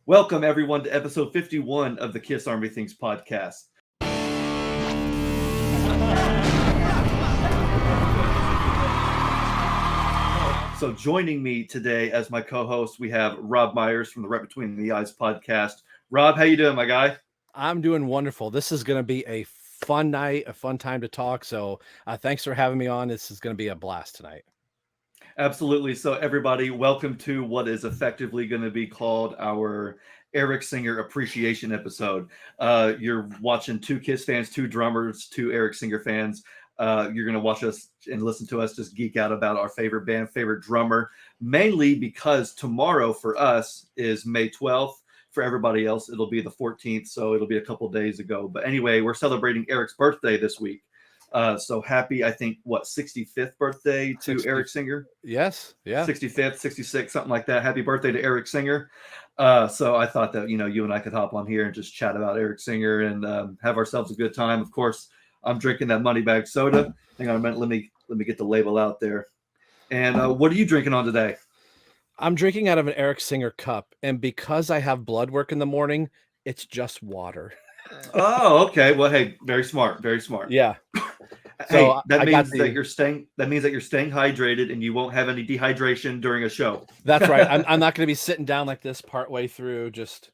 Welcome, everyone, to episode 51 of the Kiss Army Things podcast. So joining me today as my co-host, we have Rob Myers from the Right Between the Eyes podcast. Rob, how you doing, my guy? I'm doing wonderful. This is going to be a fun night, a fun time to talk. So thanks for having me on. This is going to be a blast tonight. Absolutely. So everybody, welcome to what is effectively going to be called our Eric Singer appreciation episode. You're watching two Kiss fans, two drummers, two Eric Singer fans. You're going to watch us and listen to us just geek out about our favorite band, favorite drummer, mainly because tomorrow for us is May 12th. For everybody else, it'll be the 14th, so it'll be a couple days ago. But anyway, we're celebrating Eric's birthday this week. So happy, I think, 65th birthday to 60, Eric Singer? Yes. Yeah. 65th, 66th, something like that. Happy birthday to Eric Singer. So I thought that, you and I could hop on here and just chat about Eric Singer and have ourselves a good time. Of course, I'm drinking that Moneybag soda. Hang on a minute. Let me get the label out there. And what are you drinking on today? I'm drinking out of an Eric Singer cup. And because I have blood work in the morning, it's just water. Oh, okay. Well, hey, very smart. Very smart. Yeah. Hey, that means that you're staying hydrated and you won't have any dehydration during a show. That's right. I'm not going to be sitting down like this partway through. Just,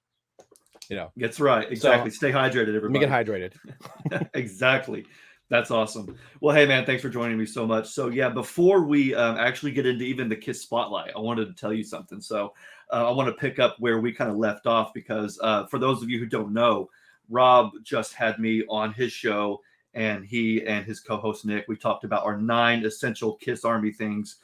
That's right. Exactly. So, stay hydrated, everybody. Let me get hydrated. Exactly. That's awesome. Well, hey, man, thanks for joining me so much. So, yeah, before we actually get into even the Kiss Spotlight, I wanted to tell you something. So, I want to pick up where we kind of left off because for those of you who don't know, Rob just had me on his show, and he and his co-host Nick, we talked about our 9 essential Kiss Army things,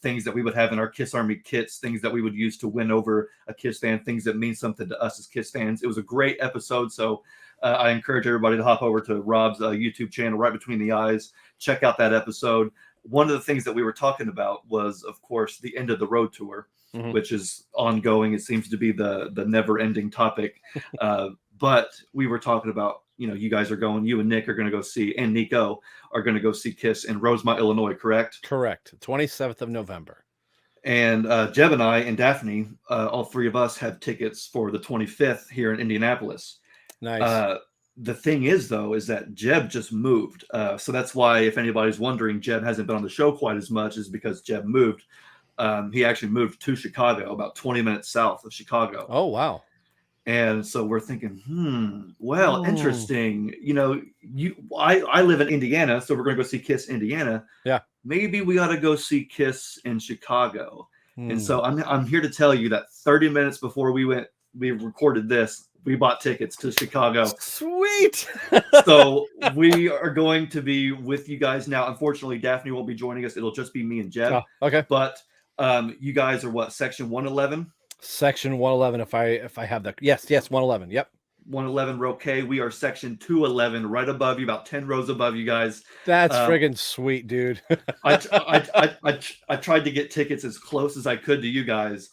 things that we would have in our Kiss Army kits, things that we would use to win over a Kiss fan, things that mean something to us as Kiss fans. It was a great episode, so I encourage everybody to hop over to Rob's YouTube channel, Right Between the Eyes. Check out that episode. One of the things that we were talking about was, of course, the End of the Road tour, which is ongoing. It seems to be the never-ending topic. But we were talking about, you guys are going, you and Nick are going to go see, and Nico are going to go see Kiss in Rosemont, Illinois, correct? Correct. 27th of November. And Jeb and I and Daphne, all three of us have tickets for the 25th here in Indianapolis. Nice. The thing is, though, is that Jeb just moved. So that's why, if anybody's wondering, Jeb hasn't been on the show quite as much, is because Jeb moved. He actually moved to Chicago, about 20 minutes south of Chicago. Oh, wow. And so we're thinking, interesting. I live in Indiana, so we're going to go see Kiss Indiana. Yeah. Maybe we ought to go see Kiss in Chicago. And so I'm here to tell you that 30 minutes before we recorded this, we bought tickets to Chicago. Sweet. So we are going to be with you guys now. Unfortunately, Daphne won't be joining us. It'll just be me and Jeb. Oh, okay. But you guys are what, section 111? Section 111, if I have that. Yes, 111. Yep. 111 row K. We are section 211, right above you, about 10 rows above you guys. That's friggin' sweet, dude. I tried to get tickets as close as I could to you guys,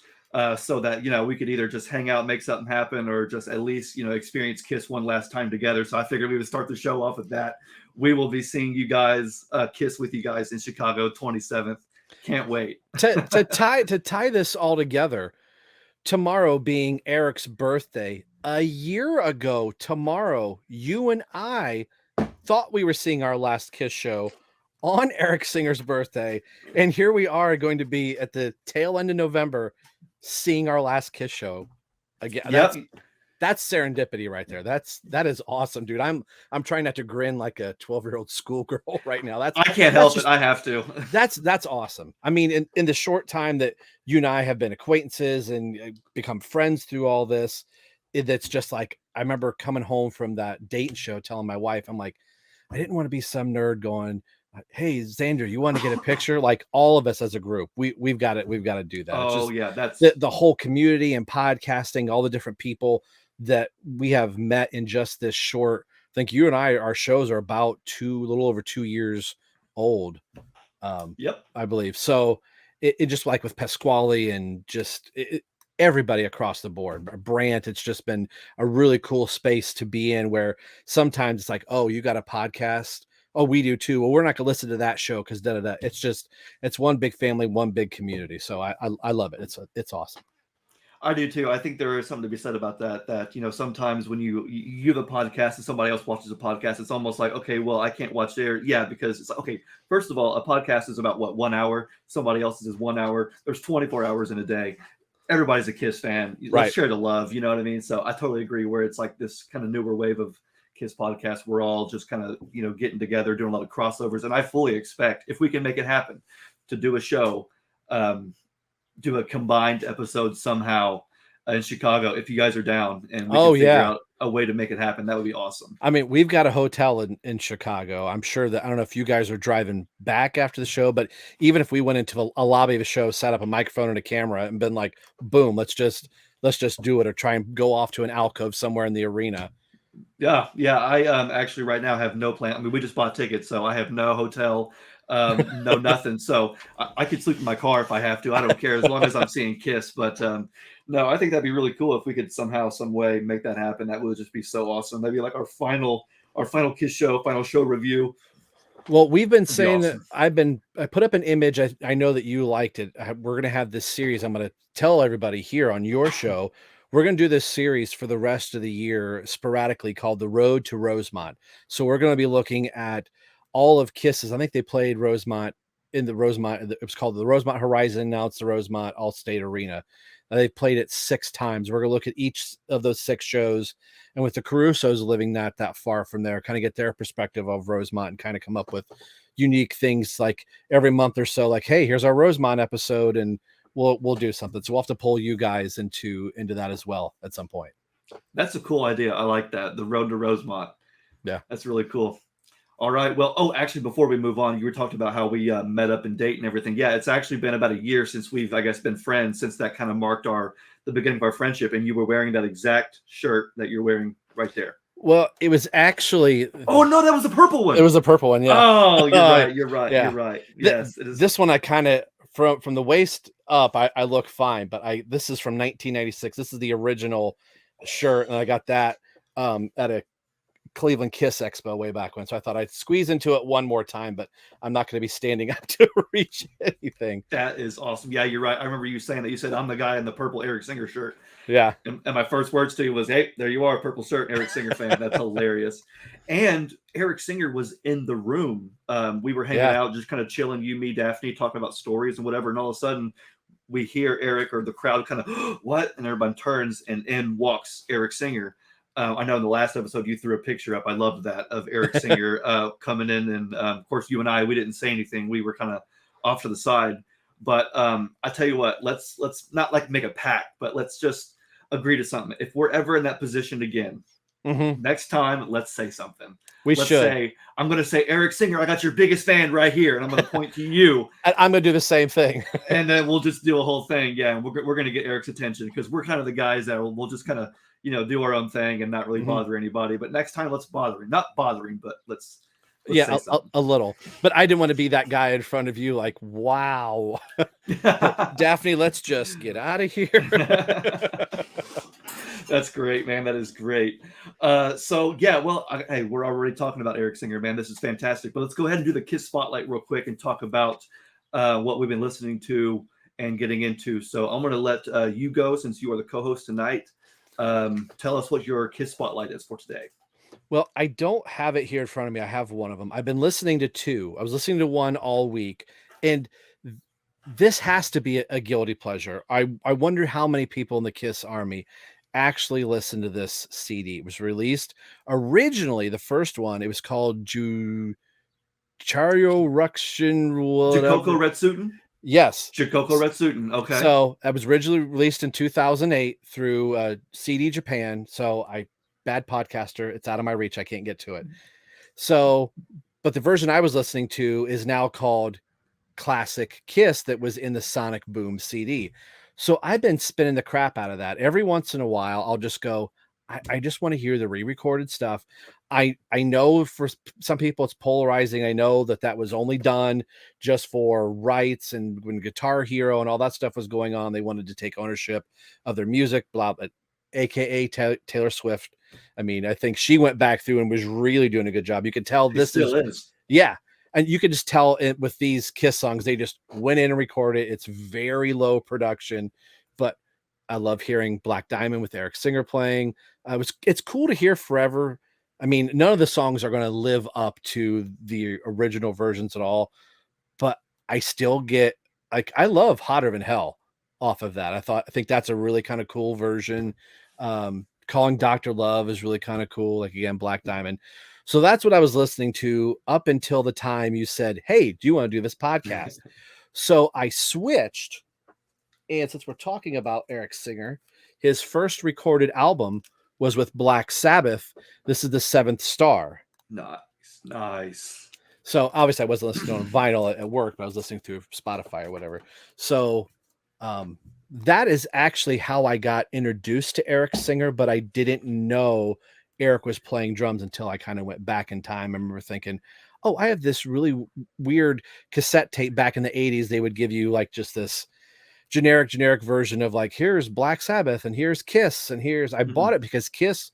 so that we could either just hang out, make something happen, or just at least experience Kiss one last time together. So I figured we would start the show off with that. We will be seeing you guys, Kiss with you guys in Chicago 27th. Can't wait. to tie this all together. Tomorrow being Eric's birthday, a year ago tomorrow, you and I thought we were seeing our last Kiss show on Eric Singer's birthday. And here we are going to be at the tail end of November seeing our last Kiss show again. Yep. That's serendipity right there. That is awesome, dude. I'm trying not to grin like a 12-year-old schoolgirl right now. I can't help it. I have to. That's awesome. I mean, in the short time that you and I have been acquaintances and become friends through all this, that's just like, I remember coming home from that Dayton show telling my wife, I'm like, I didn't want to be some nerd going, hey, Xander, you want to get a picture? Like all of us as a group, we've got to do that. Oh, yeah. That's the whole community and podcasting, all the different people that we have met in just this short. I think you and I, our shows are about a little over 2 years old. Yep. I believe. So it just like with Pasquale and just everybody across the board, Brant, it's just been a really cool space to be in where sometimes it's like, oh, you got a podcast. Oh, we do too. Well, we're not going to listen to that show because it's one big family, one big community. So I love it. It's awesome. I do too. I think there is something to be said about that. That sometimes when you have a podcast and somebody else watches a podcast, it's almost like, okay, well, I can't watch their because it's like, okay. First of all, a podcast is about what, 1 hour. Somebody else's is 1 hour. There's 24 hours in a day. Everybody's a Kiss fan. Let's Right. share the love. You know what I mean? So I totally agree. Where it's like this kind of newer wave of Kiss podcast, we're all just kind of getting together, doing a lot of crossovers, and I fully expect, if we can make it happen, to do a show. Do a combined episode somehow in Chicago if you guys are down, and we can figure out a way to make it happen. That would be awesome. I mean, we've got a hotel in Chicago. I'm sure that, I don't know if you guys are driving back after the show, but even if we went into a lobby of a show, set up a microphone and a camera and been like, boom, let's just do it, or try and go off to an alcove somewhere in the arena. Yeah. I actually right now have no plan. I mean, we just bought tickets, so I have no hotel, no nothing. So I could sleep in my car if I have to. I don't care as long as I'm seeing Kiss. But no, I think that'd be really cool if we could somehow, some way make that happen. That would just be so awesome. That'd be like our final Kiss show, final show review. Well, we've been saying awesome. that I put up an image. I know that you liked it. We're going to have this series. I'm going to tell everybody here on your show, we're going to do this series for the rest of the year sporadically called The Road to Rosemont. So we're going to be looking at all of Kiss's. I think they played Rosemont in the Rosemont. It was called the Rosemont Horizon. Now it's the Rosemont All-State Arena. They played it 6 times. We're going to look at each of those 6 shows. And with the Carusos living not that far from there, kind of get their perspective of Rosemont and kind of come up with unique things, like every month or so, like, hey, here's our Rosemont episode, and we'll do something. So we'll have to pull you guys into that as well at some point. That's a cool idea. I like that. The Road to Rosemont. Yeah. That's really cool. All right. Well, actually, before we move on, you were talking about how we met up and date and everything. Yeah, it's actually been about a year since we've, I guess, been friends, since that kind of marked the beginning of our friendship. And you were wearing that exact shirt that you're wearing right there. Well, it was actually. Oh, no, that was the purple one. It was a purple one. Yeah. Oh, you're right. You're right. Yeah. You're right. Yes. It is. This one, I kind of, from the waist up, I look fine, but this is from 1996. This is the original shirt. And I got that at a Cleveland Kiss Expo way back when. So I thought I'd squeeze into it one more time, but I'm not going to be standing up to reach anything. That is awesome. Yeah, you're right. I remember you saying that. You said, I'm the guy in the purple Eric Singer shirt. Yeah. And my first words to you was, hey, there you are, purple shirt, Eric Singer fan. That's hilarious. And Eric Singer was in the room. We were hanging out, just kind of chilling, you, me, Daphne, talking about stories and whatever. And all of a sudden we hear Eric, or the crowd kind of, what? And everybody turns, and in walks Eric Singer. I know in the last episode you threw a picture up. I loved that, of Eric Singer coming in. And of course, you and I, we didn't say anything. We were kind of off to the side. But I tell you what, let's not like make a pact, but let's just agree to something. If we're ever in that position again, next time, let's say something. Let's say, I'm going to say, Eric Singer, I got your biggest fan right here, and I'm going to point to you. I'm going to do the same thing. And then we'll just do a whole thing. Yeah, and we're going to get Eric's attention, because we're kind of the guys that we'll just kind of, do our own thing and not really bother anybody. But next time, let's bother him. Not bothering, but let's yeah, a little. But I didn't want to be that guy in front of you like, wow. Daphne, let's just get out of here. That's great, man. That is great. So yeah, well, hey, we're already talking about Eric Singer, man. This is fantastic. But let's go ahead and do the Kiss Spotlight real quick and talk about what we've been listening to and getting into. So I'm going to let you go, since you are the co-host tonight. Tell us what your Kiss Spotlight is for today. Well, I don't have it here in front of me. I have one of them. I've been listening to 2. I was listening to one all week, and this has to be a guilty pleasure. I wonder how many people in the Kiss Army actually listened to this CD. It was released originally, the first one, it was called Chario Ruction. Jokoko Retsutin? Yes. Jokoko Retsutin. Okay. So that was originally released in 2008 through CD Japan. So bad podcaster. It's out of my reach. I can't get to it. So, but the version I was listening to is now called Classic Kiss, that was in the Sonic Boom CD. So I've been spinning the crap out of that. Every once in a while, I'll just go, I just want to hear the re-recorded stuff. I know for some people it's polarizing. I know that was only done just for rights, and when Guitar Hero and all that stuff was going on, they wanted to take ownership of their music, blah, blah, aka Taylor Swift. I mean, I think she went back through and was really doing a good job. You could tell this still is. Yeah. And you could just tell it with these Kiss songs, they just went in and recorded it. It's very low production, but I love hearing Black Diamond with Eric Singer playing. It's cool to hear Forever. I mean, none of the songs are going to live up to the original versions at all, but I still get like I love Hotter Than Hell off of that. I think that's a really kind of cool version. Calling Dr. Love is really kind of cool. Like again, Black Diamond. So that's what I was listening to up until the time you said, "Hey, do you want to do this podcast?" So I switched. And since we're talking about Eric Singer, his first recorded album was with Black Sabbath. This is The Seventh Star. Nice. So obviously I wasn't listening on vinyl at work, but I was listening through Spotify or whatever. So that is actually how I got introduced to Eric Singer, but I didn't know Eric was playing drums until I kind of went back in time. I remember thinking, oh, I have this really weird cassette tape back in the 80s. They would give you like just this generic version of like, here's Black Sabbath and here's Kiss and I bought it because Kiss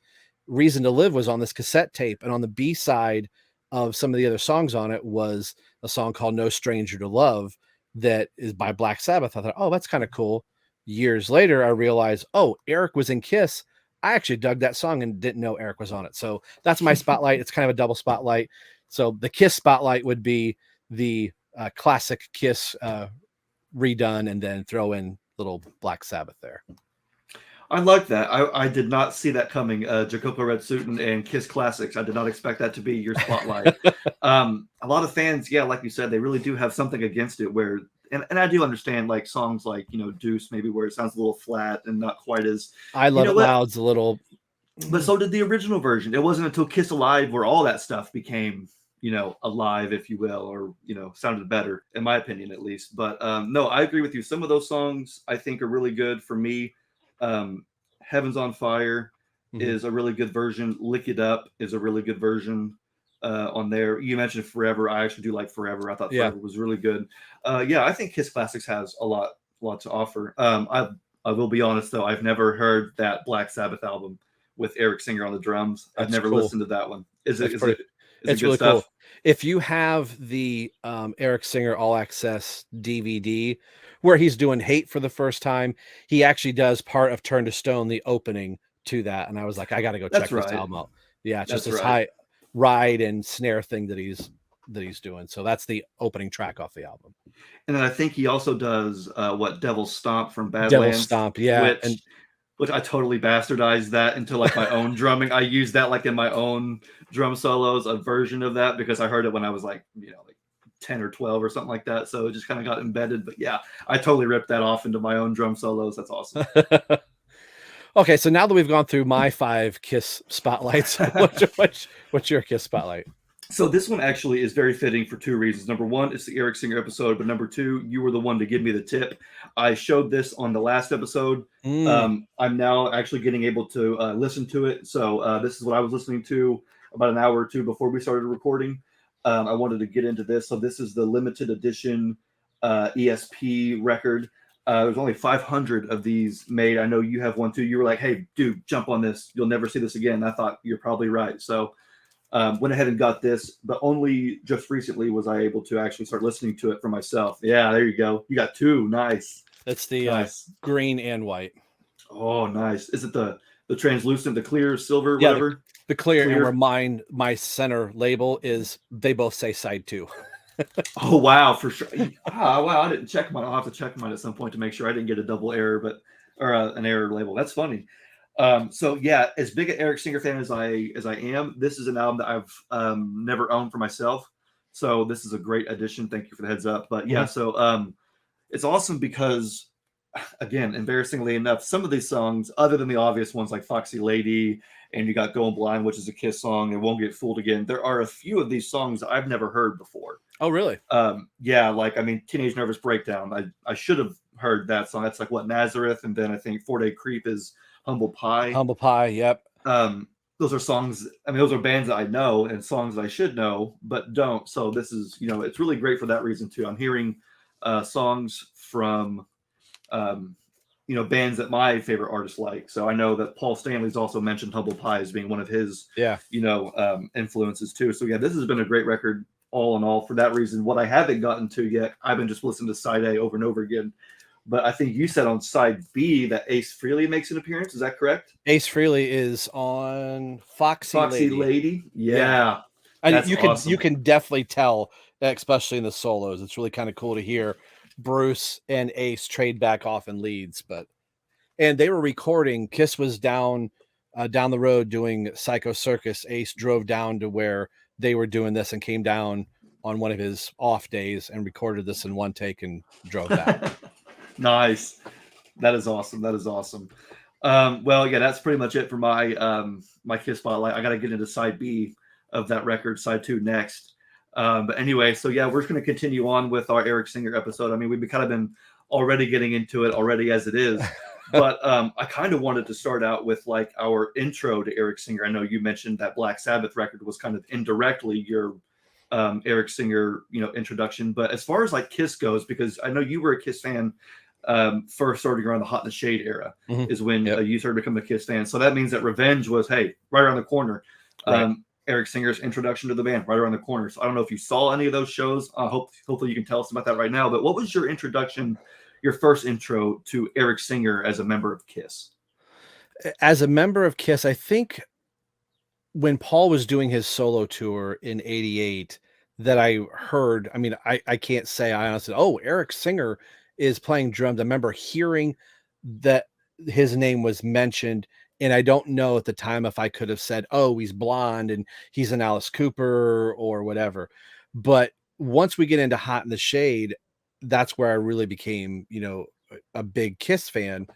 Reason to Live was on this cassette tape, and on the B side of some of the other songs on it was a song called No Stranger to Love that is by Black Sabbath. I thought, oh, that's kind of cool. Years later, I realized, oh, Eric was in Kiss. I actually dug that song and didn't know Eric was on it. So that's my spotlight. It's kind of a double spotlight. So the Kiss spotlight would be the classic Kiss redone, and then throw in little Black Sabbath there. I like that. I did not see that coming. Jacopo Red Suitin and Kiss Classics. I did not expect that to be your spotlight. A lot of fans, yeah, like you said, they really do have something against it where, and I do understand like songs like, Deuce, maybe where it sounds a little flat and not quite as. I Love It Loud's a little. But so did the original version. It wasn't until Kiss Alive where all that stuff became, alive, if you will, or, sounded better, in my opinion, at least. But no, I agree with you. Some of those songs I think are really good for me. Heaven's on Fire is a really good version. Lick It Up is a really good version on there. You mentioned Forever. I actually do like Forever. I thought Forever was really good. I think Kiss Classics has a lot to offer. I will be honest though, I've never heard that Black Sabbath album with Eric Singer on the drums. I've never listened to that one. Is it really stuff? Cool. If you have the Eric Singer All Access DVD where he's doing Hate for the first time, he actually does part of Turn to Stone, the opening to that. And I was like, I got to go check this album out. Yeah, it's just this high ride and snare thing that he's doing. So that's the opening track off the album. And then I think he also does Devil's Stomp from Badlands. Devil's Stomp, yeah. Which I totally bastardized that into like my own drumming. I used that like in my own drum solos, a version of that, because I heard it when I was like 10 or 12 or something like that. So it just kind of got embedded. But yeah, I totally ripped that off into my own drum solos. That's awesome. Okay, so now that we've gone through my 5 Kiss spotlights, what's your Kiss spotlight? So this one actually is very fitting for 2 reasons. Number one, it's the Eric Singer episode, but number 2, you were the one to give me the tip. I showed this on the last episode. I'm now actually getting able to listen to it. So this is what I was listening to about an hour or 2 before we started recording. I wanted to get into this. So this is the limited edition ESP record. There's only 500 of these made. I know you have one too. You were like, hey, dude, jump on this. You'll never see this again. I thought you're probably right. So went ahead and got this, but only just recently was I able to actually start listening to it for myself. Yeah, there you go. You got 2. Nice. That's the green and white. Oh, nice. Is it the translucent, the clear, silver, whatever? The clear, and where my center label is, they both say side 2. Oh, wow, for sure. Wow, I didn't check mine. I'll have to check mine at some point to make sure I didn't get a double error, or an error label. That's funny. So yeah, as big an Eric Singer fan as I am, this is an album that I've never owned for myself. So this is a great addition. Thank you for the heads up. But yeah, so it's awesome because, again, embarrassingly enough, some of these songs, other than the obvious ones like Foxy Lady, and you got Going Blind, which is a Kiss song, and Won't Get Fooled Again, there are a few of these songs that I've never heard before. Oh, really? Yeah, like, I mean, Teenage Nervous Breakdown. I should have heard that song. That's like Nazareth, and then I think 4-Day Creep is Humble Pie. Humble Pie, yep. Those are songs, I mean, those are bands that I know and songs that I should know, but don't. So this is, it's really great for that reason too. I'm hearing songs from, bands that my favorite artists like. So I know that Paul Stanley's also mentioned Humble Pie as being one of his, influences too. So yeah, this has been a great record all in all. For that reason, what I haven't gotten to yet, I've been just listening to Side A over and over again. but I think you said on side B that Ace Frehley makes an appearance. Is that correct? Ace Frehley is on Foxy Foxy Lady. Lady. Yeah. Yeah, I that's you awesome. can definitely tell, especially in the solos. It's really kind of cool to hear Bruce and Ace trade back off in leads. But and they were recording. Kiss was down the road doing Psycho Circus. Ace drove down to where they were doing this and came down on one of his off days and recorded this in one take and drove back. Nice. That is awesome. That is awesome. Well, yeah, that's pretty much it for my my Kiss spotlight. I got to get into side B of that record, side two next. But anyway, so yeah, we're just going to continue on with our Eric Singer episode. I mean, we've kind of been already getting into it already as it is, but I kind of wanted to start out with like our intro to Eric Singer. I know you mentioned that Black Sabbath record was kind of indirectly your Eric Singer, introduction. But as far as like Kiss goes, because I know you were a Kiss fan first starting around the Hot in the Shade era is when Yep. you started becoming a Kiss fan. So that means that Revenge was, hey, right around the corner. Right. Eric Singer's introduction to the band right around the corner. So I don't know if you saw any of those shows. Hopefully you can tell us about that right now. But what was your introduction, your first intro to Eric Singer as a member of Kiss? As a member of Kiss, I think when Paul was doing his solo tour in '88, that I heard, I mean, I can't say I honestly, oh, Eric Singer is playing drums. I remember hearing that his name was mentioned, and I don't know at the time if I could have said, oh, he's blonde and he's an Alice Cooper or whatever. But once we get into Hot in the Shade, that's where I really became, a big Kiss fan.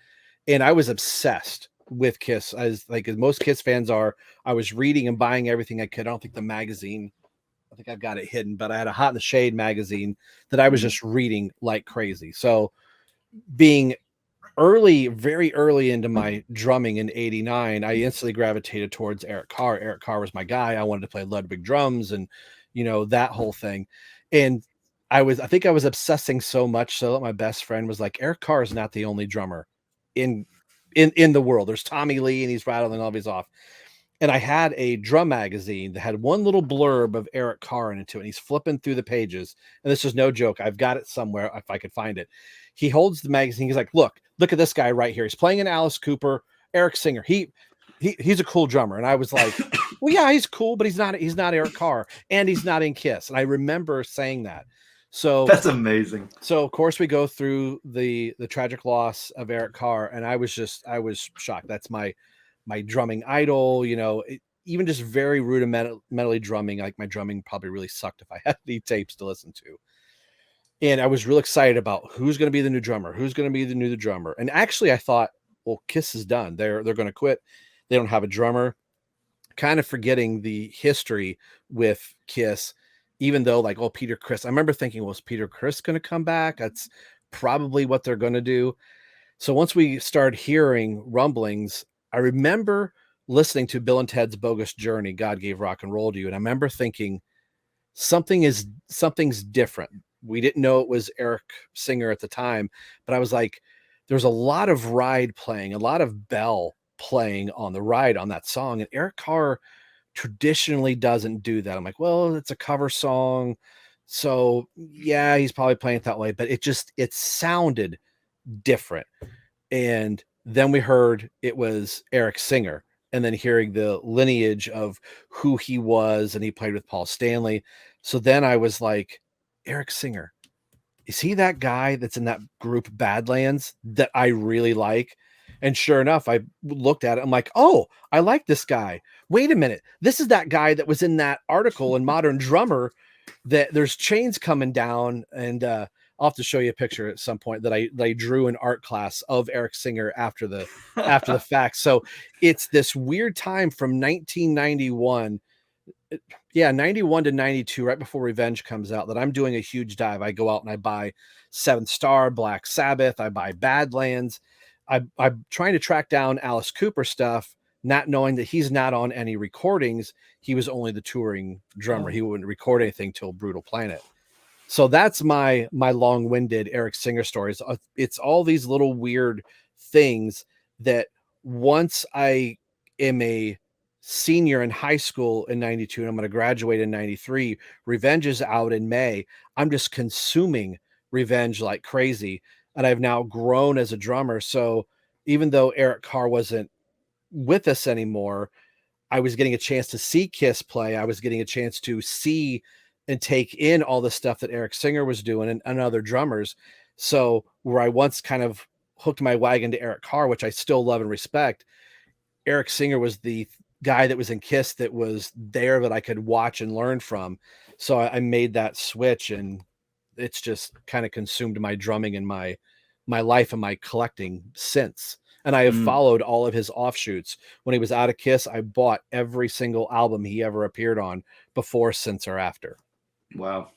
And I was obsessed with Kiss, as like as most Kiss fans are. I was reading and buying everything I could. I don't think the magazine, I think I've got it hidden, but I had a Hot in the Shade magazine that I was just reading like crazy. So being very early into my drumming in '89, I instantly gravitated towards Eric Carr. Eric Carr was my guy. I wanted to play Ludwig drums and, that whole thing. And I think I was obsessing so much so that my best friend was like, Eric Carr is not the only drummer in in the world. There's Tommy Lee and he's rattling all these off. And I had a drum magazine that had one little blurb of Eric Carr into it. And he's flipping through the pages. And this is no joke. I've got it somewhere if I could find it. He holds the magazine. He's like, look at this guy right here. He's playing an Alice Cooper, Eric Singer. He's a cool drummer. And I was like, well, yeah, he's cool, but he's not Eric Carr and he's not in Kiss. And I remember saying that. So that's amazing. So of course we go through the tragic loss of Eric Carr, and I was shocked. That's my drumming idol, even just very rudimentally drumming. Like my drumming probably really sucked if I had any tapes to listen to. And I was real excited about who's going to be the new drummer, And actually I thought, well, Kiss is done. They're going to quit. They don't have a drummer. Kind of forgetting the history with Kiss, even though like, oh, Peter Criss. I remember thinking, well, is Peter Criss going to come back? That's probably what they're going to do. So once we started hearing rumblings, I remember listening to Bill and Ted's Bogus Journey, God Gave Rock and Roll to You. And I remember thinking something's different. We didn't know it was Eric Singer at the time, but I was like, there's a lot of ride playing, a lot of bell playing on the ride on that song. And Eric Carr traditionally doesn't do that. I'm like, well, it's a cover song. So yeah, he's probably playing it that way, but it sounded different. And then we heard it was Eric Singer, and then hearing the lineage of who he was, and he played with Paul Stanley. So then I was like, Eric Singer, is he that guy that's in that group Badlands that I really like? And sure enough, I looked at it. I'm like, oh, I like this guy. Wait a minute. This is that guy that was in that article in Modern Drummer that there's chains coming down. And I'll have to show you a picture at some point that I drew in art class of Eric Singer after the fact. So it's this weird time from 1991. Yeah, 91 to 92, right before Revenge comes out, that I'm doing a huge dive. I go out and I buy Seventh Star, Black Sabbath. I buy Badlands. I'm trying to track down Alice Cooper stuff, not knowing that he's not on any recordings. He was only the touring drummer. He wouldn't record anything till Brutal Planet. So that's my long-winded Eric Singer stories. It's all these little weird things that once I am a senior in high school in 92 and I'm going to graduate in 93, Revenge is out in May. I'm just consuming Revenge like crazy. and I've now grown as a drummer. So even though Eric Carr wasn't with us anymore, I was getting a chance to see Kiss play. I was getting a chance to see and take in all the stuff that Eric Singer was doing and other drummers. So where I once kind of hooked my wagon to Eric Carr, which I still love and respect, Eric Singer was the guy that was in Kiss that was there that I could watch and learn from. So I made that switch, and it's just kind of consumed my drumming and my life and my collecting since. And I have Mm, followed all of his offshoots. When he was out of Kiss, I bought every single album he ever appeared on, before, since, or after. wow,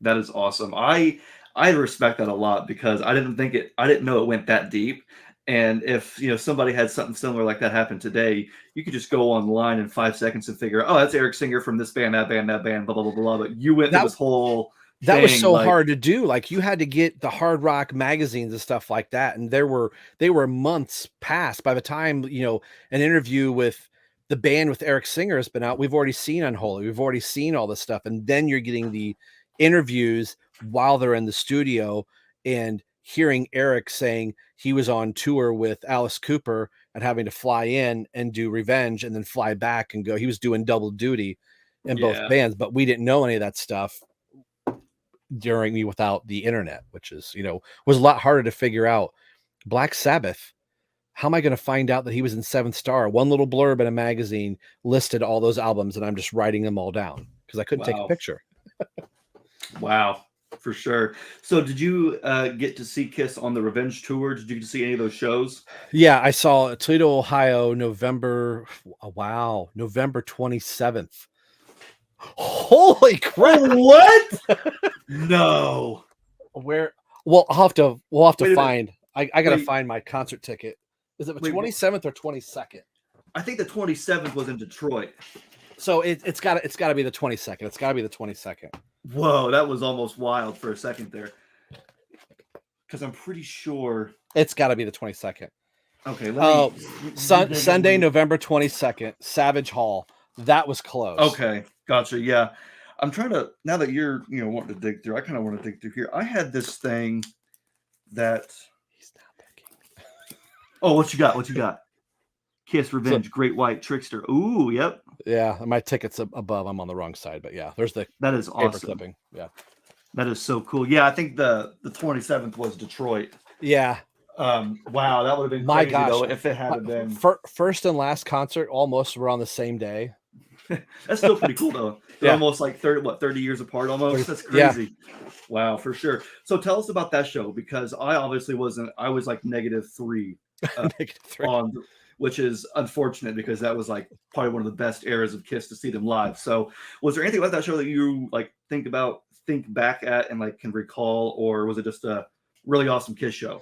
that is awesome. I respect that a lot because I didn't know it went that deep. And if somebody had something similar like that happen today, you could just go online in 5 seconds and figure, oh, that's Eric Singer from this band, that band, blah blah blah blah. But you went through That this whole that was thing, so like, hard to do. Like, you had to get the hard rock magazines and stuff like that, and they were months past by the time an interview with the band with Eric Singer has been out. We've already seen Unholy, we've already seen all this stuff, and then you're getting the interviews while they're in the studio, and hearing Eric saying he was on tour with Alice Cooper and having to fly in and do Revenge and then fly back and go. He was doing double duty in both yeah, bands, but we didn't know any of that stuff during me without the internet, which is, was a lot harder to figure out. Black Sabbath, how am I going to find out that he was in Seventh Star? One little blurb in a magazine listed all those albums, and I'm just writing them all down because I couldn't take a wow, picture. wow, for sure. So did you get to see Kiss on the Revenge tour? Did you get to see any of those shows? Yeah, I saw Toledo, Ohio, November 27th. Holy crap. Oh, what? No. Where Well, we'll have to Wait a minute. find. I gotta Wait, find my concert ticket. Is it the wait. 27th or 22nd? I think the 27th was in Detroit. So it's gotta be the 22nd. It's gotta be the 22nd. Whoa, that was almost wild for a second there. Because I'm pretty sure. It's gotta be the 22nd. Okay, Oh, Sunday, let me. November 22nd, Savage Hall. That was close. Okay, gotcha. Yeah, I'm trying to. Now that you're wanting to dig through, I kind of want to dig through here. I had this thing that. He's not looking. Oh, what you got? What you got? Kiss, So Revenge, Great White, Trickster. Ooh, yep. yeah, my ticket's above. I'm on the wrong side, but yeah, there's the That is paper awesome. clipping. Yeah. That is so cool. Yeah, I think the 27th was Detroit. Yeah. Wow, that would have been My crazy gosh. though if it had been. First and last concert almost were on the same day. That's still pretty cool though. They're Yeah. almost like 30 years apart almost. That's Yeah. crazy. Wow, for sure. So tell us about that show because I obviously wasn't. I was like -3 -3. on, which is unfortunate because that was like probably one of the best eras of Kiss to see them live. So was there anything about that show that you like think back at and like can recall, or was it just a really awesome Kiss show?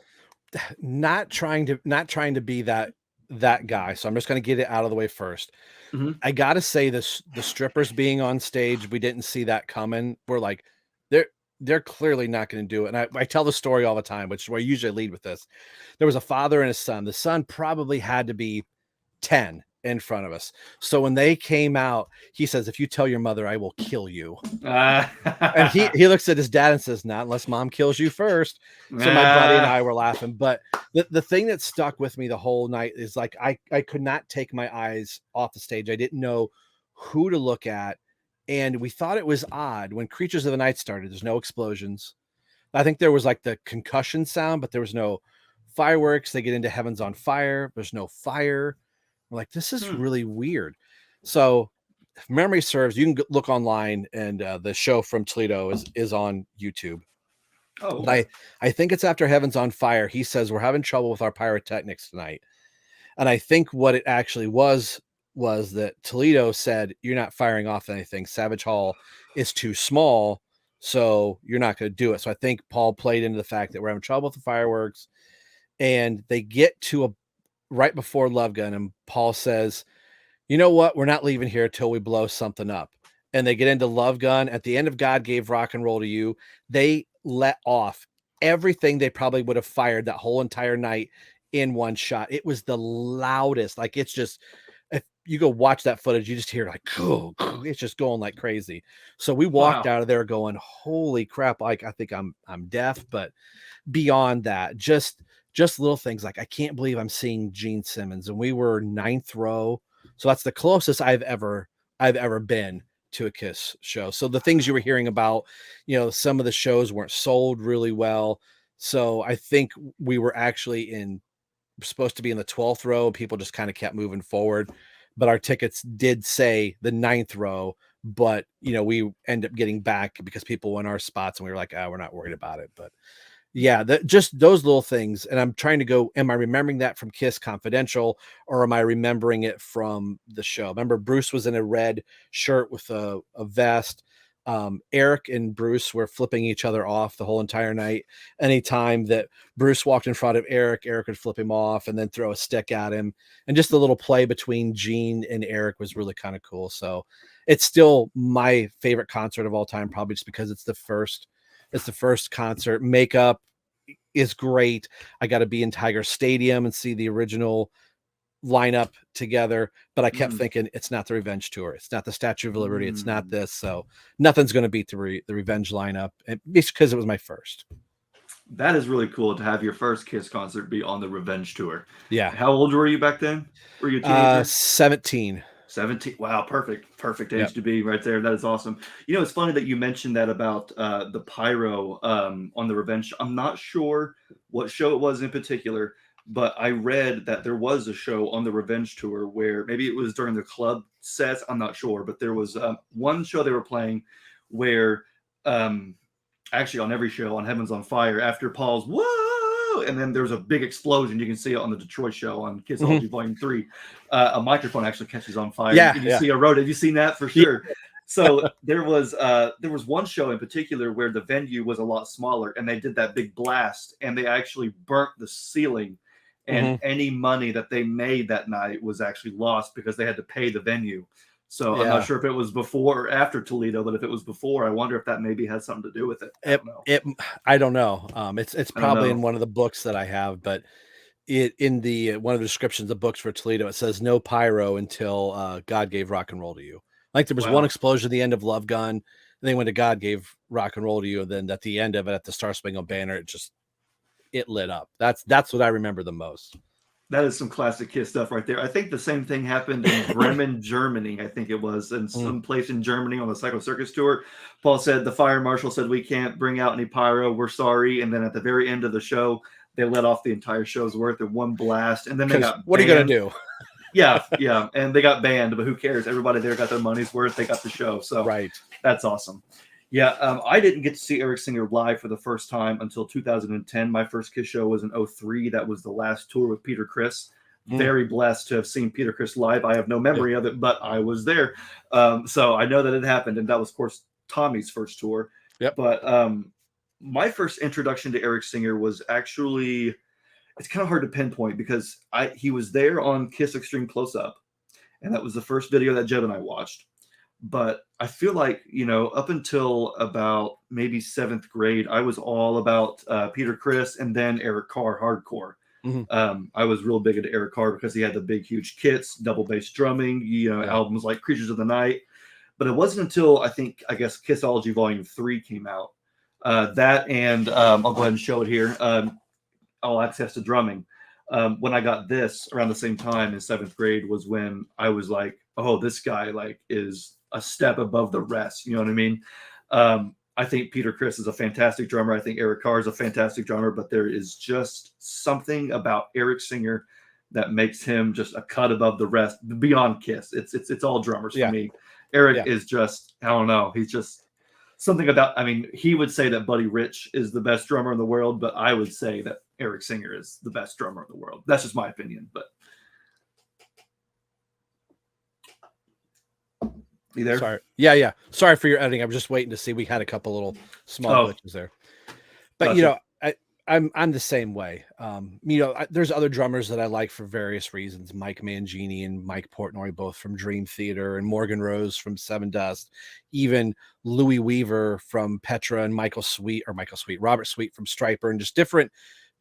Not trying to be that guy. So I'm just going to get it out of the way first. Hmm. I got to say this, the strippers being on stage, we didn't see that coming. We're like, they're clearly not going to do it. And I tell the story all the time, which is where I usually lead with this. There was a father and a son. The son probably had to be 10 in front of us. So when they came out, he says, "If you tell your mother, I will kill you." And he looks at his dad and says, "Not unless mom kills you first." So my buddy and I were laughing. But the thing that stuck with me the whole night is like I could not take my eyes off the stage. I didn't know who to look at. And we thought it was odd when Creatures of the Night started. There's no explosions. I think there was like the concussion sound, but there was no fireworks. They get into Heaven's on Fire. There's no fire. We're like, this is Hmm. really weird. So if memory serves, you can look online, and the show from Toledo is on YouTube. Oh, But okay. I think it's after Heaven's on Fire. He says we're having trouble with our pyrotechnics tonight. And I think what it actually was that Toledo said, "You're not firing off anything. Savage Hall is too small, so you're not going to do it." So I think Paul played into the fact that we're having trouble with the fireworks, and they get to a right before Love Gun, and Paul says, "You know what? We're not leaving here till we blow something up." And they get into Love Gun. At the end of God Gave Rock and Roll to You, they let off everything they probably would have fired that whole entire night in one shot. It was the loudest. Like, it's just if you go watch that footage, you just hear like, it's just going like crazy. So we walked Wow. out of there going, holy crap. Like, I think I'm deaf, but beyond that, just little things like, I can't believe I'm seeing Gene Simmons, and we were ninth row. So that's the closest I've ever been to a Kiss show. So the things you were hearing about, some of the shows weren't sold really well. So I think we were actually supposed to be in the 12th row. People just kind of kept moving forward, but our tickets did say the ninth row. But we end up getting back because people won our spots, and we were like, we're not worried about it. But yeah, just those little things. And I'm trying to go, am I remembering that from Kiss Confidential, or am I remembering it from the show? Remember, Bruce was in a red shirt with a vest. Eric and Bruce were flipping each other off the whole entire night. Anytime that Bruce walked in front of Eric would flip him off and then throw a stick at him. And just the little play between Gene and Eric was really kind of cool. So it's still my favorite concert of all time, probably just because it's the first concert. Makeup is great. I got to be in Tiger Stadium and see the original lineup together, but I kept thinking, it's not the Revenge tour. It's not the Statue of Liberty. It's not this. So nothing's going to beat the Revenge lineup. And it's because it was my first. That is really cool to have your first Kiss concert be on the Revenge tour. Yeah. How old were you back then? Were you a teenager? 17. 17. Wow, perfect age Yep. to be right there. That is awesome. It's funny that you mentioned that about the pyro on the Revenge. I'm not sure what show it was in particular, but I read that there was a show on the Revenge tour where maybe it was during the club sets. I'm not sure, but there was one show they were playing where actually on every show on Heaven's on Fire, after Paul's whoa, and then there's a big explosion. You can see it on the Detroit show on Kissology Volume 3. A microphone actually catches on fire. Yeah, and you see a road. Have you seen that for sure? So there was one show in particular where the venue was a lot smaller, and they did that big blast, and they actually burnt the ceiling, and any money that they made that night was actually lost because they had to pay the venue. So I'm not sure if it was before or after Toledo, but if it was before, I wonder if that maybe had something to do with it. I don't know. I don't know. It's probably in one of the books that I have, but in the one of the descriptions of books for Toledo, it says no pyro until God gave rock and roll to you. Like there was one explosion at the end of Love Gun, and then when God gave rock and roll to you, and then at the end of it, at the Star Spangled Banner, it lit up. That's what I remember the most. That is some classic Kiss stuff right there. I think the same thing happened in Bremen, Germany. I think it was in some place in Germany on the Psycho Circus tour. Paul said the fire marshal said, "We can't bring out any pyro. We're sorry." And then at the very end of the show, they let off the entire show's worth in one blast. And then they got what are you gonna do? Yeah, and they got banned, but who cares? Everybody there got their money's worth. They got the show, so right. That's awesome. Yeah, I didn't get to see Eric Singer live for the first time until 2010. My first Kiss show was in 2003. That was the last tour with Peter Criss. Very blessed to have seen Peter Criss live. I have no memory of it, but I was there. So I know that it happened, and that was, of course, Tommy's first tour. Yep. But my first introduction to Eric Singer was actually, it's kind of hard to pinpoint because he was there on Kiss Extreme Close Up, and that was the first video that Jeb and I watched. But I feel like, up until about maybe 7th grade, I was all about Peter Criss and then Eric Carr hardcore. I was real big into Eric Carr because he had the big, huge kits, double bass drumming, albums like Creatures of the Night. But it wasn't until I guess Kissology Volume 3 came out. That and I'll go ahead and show it here. All Access to Drumming. When I got this around the same time in 7th grade was when I was like, oh, this guy is a step above the rest. You know what I mean? I think Peter Criss is a fantastic drummer. I think Eric Carr is a fantastic drummer, but there is just something about Eric Singer that makes him just a cut above the rest beyond Kiss. It's all drummers for me. Eric is just, I don't know. He's just something about, he would say that Buddy Rich is the best drummer in the world, but I would say that Eric Singer is the best drummer in the world. That's just my opinion, but. You there? Sorry. Yeah. Sorry for your editing. I'm just waiting to see. We had a couple little small glitches there. But gotcha. I'm the same way. There's other drummers that I like for various reasons. Mike Mangini and Mike Portnoy, both from Dream Theater, and Morgan Rose from Seven Dust, even Louis Weaver from Petra, and Robert Sweet from Stryper, and just different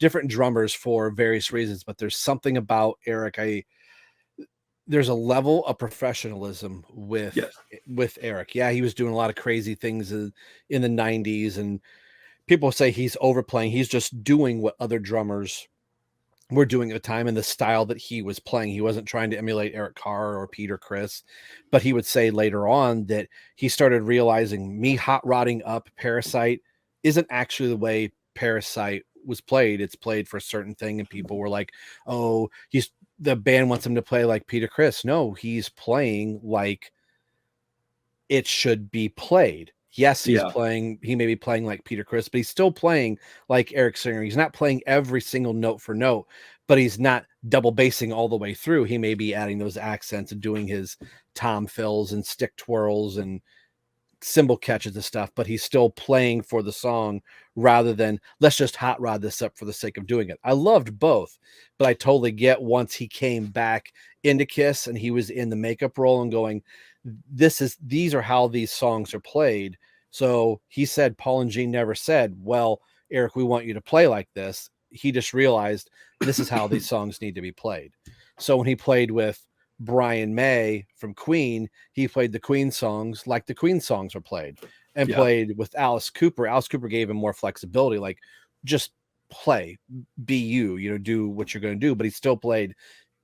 different drummers for various reasons, but there's something about Eric. there's a level of professionalism Yes. with Eric. Yeah, he was doing a lot of crazy things in the 90s, and people say he's overplaying. He's just doing what other drummers were doing at the time in the style that he was playing. He wasn't trying to emulate Eric Carr or Peter Criss, but he would say later on that he started realizing me hot rodding up Parasite isn't actually the way Parasite was played. It's played for a certain thing, and people were like, "Oh, he's the band wants him to play like Peter Criss." No, he's playing like it should be played. Yes, Yeah. he may be playing like Peter Criss, but he's still playing like Eric Singer. He's not playing every single note for note, but he's not double bassing all the way through. He may be adding those accents and doing his tom fills and stick twirls and cymbal catches and stuff, but he's still playing for the song rather than let's just hot rod this up for the sake of doing it. I loved both, but I totally get once he came back into Kiss and he was in the makeup role and going, these are how these songs are played. So he said, Paul and Gene never said, well, Eric, we want you to play like this. He just realized this is how these songs need to be played. So when he played with Brian May from Queen, he played the Queen songs like the Queen songs were played, and Yeah. played with Alice Cooper. Alice Cooper gave him more flexibility, like just play, be you, do what you're going to do. But he still played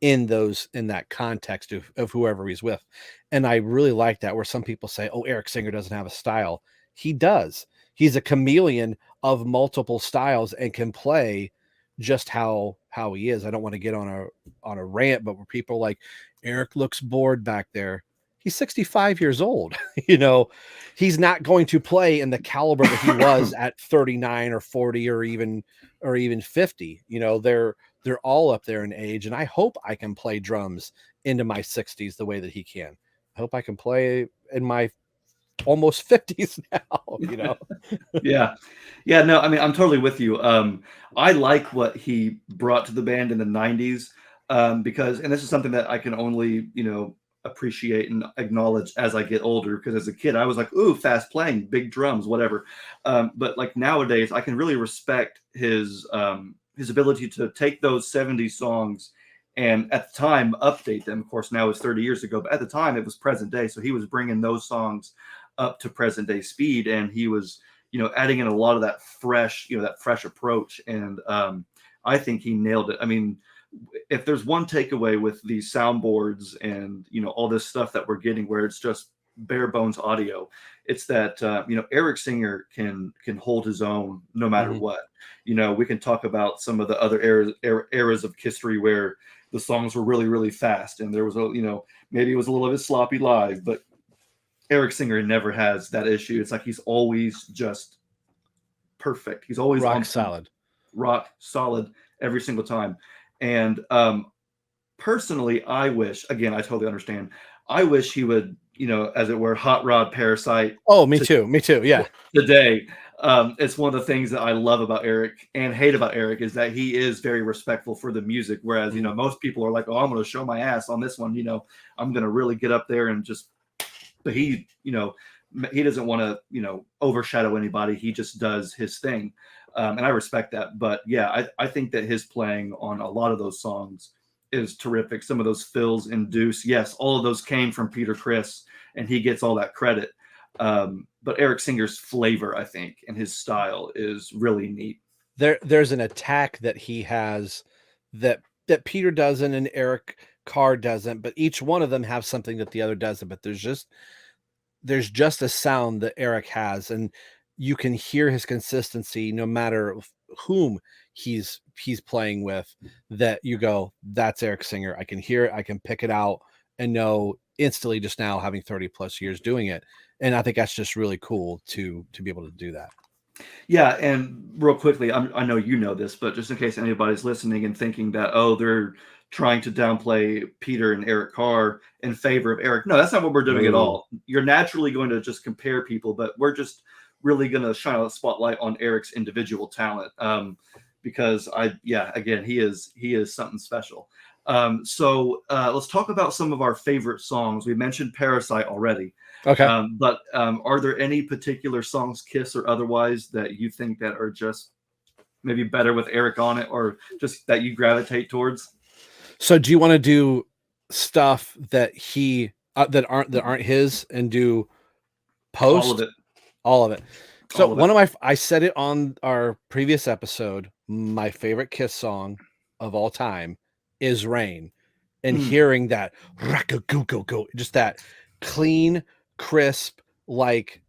in that context of whoever he's with. And I really like that, where some people say, oh, Eric Singer doesn't have a style. He does. He's a chameleon of multiple styles and can play just how he is. I don't want to get on a rant, but where people are like, Eric looks bored back there. He's 65 years old. He's not going to play in the caliber that he was at 39 or 40 or even 50. They're all up there in age, and I hope I can play drums into my 60s the way that he can. I hope I can play in my almost 50s now. Yeah. Yeah, no, I mean, I'm totally with you. I like what he brought to the band in the 90s, because, and this is something that I can only, appreciate and acknowledge as I get older, because as a kid, I was like, ooh, fast playing, big drums, whatever. But like nowadays, I can really respect his ability to take those 70s songs and at the time update them. Of course, now it's 30 years ago, but at the time it was present day. So he was bringing those songs up to present day speed, and he was adding in a lot of that fresh approach. And I think he nailed it. I mean, if there's one takeaway with these soundboards and all this stuff that we're getting where it's just bare bones audio, it's that Eric Singer can hold his own no matter Mhm. what. We can talk about some of the other eras of history where the songs were really, really fast and there was maybe it was a little bit sloppy live, but Eric Singer never has that issue. It's like he's always just perfect. He's always Rock on point, solid. rock solid every single time. And personally, I wish, again, I totally understand. I wish he would, as it were, hot rod Parasite Oh, me too. Me too. Yeah. today. It's one of the things that I love about Eric and hate about Eric is that he is very respectful for the music. Whereas, most people are like, oh, I'm going to show my ass on this one. I'm going to really get up there and just, but he doesn't want to, overshadow anybody. He just does his thing. And I respect that. But yeah, I think that his playing on a lot of those songs is terrific. Some of those fills and deuce. Yes, all of those came from Peter Criss, and he gets all that credit. But Eric Singer's flavor, I think, and his style is really neat. There's an attack that he has that Peter doesn't and Eric Carr doesn't, but each one of them have something that the other doesn't. But there's just a sound that Eric has, and you can hear his consistency no matter whom he's playing with, that you go, that's Eric Singer. I can hear it, I can pick it out and know instantly just now having 30 plus years doing it. And I think that's just really cool to be able to do that. Yeah, and real quickly, I know you know this, but just in case anybody's listening and thinking that, oh, they're trying to downplay Peter and Eric Carr in favor of Eric. No, that's not what we're doing at Ooh. all. You're naturally going to just compare people, but we're just really going to shine a spotlight on Eric's individual talent, because again, he is something special. So let's talk about some of our favorite songs. We mentioned Parasite already. Okay. But are there any particular songs, Kiss or otherwise, that you think that are just maybe better with Eric on it, or just that you gravitate towards? So do you want to do stuff that he that aren't his and do All of post it. all of it. So All of one it. of my I said it on our previous episode, my favorite Kiss song of all time is Rain. And Mm. hearing that go just that clean, crisp, like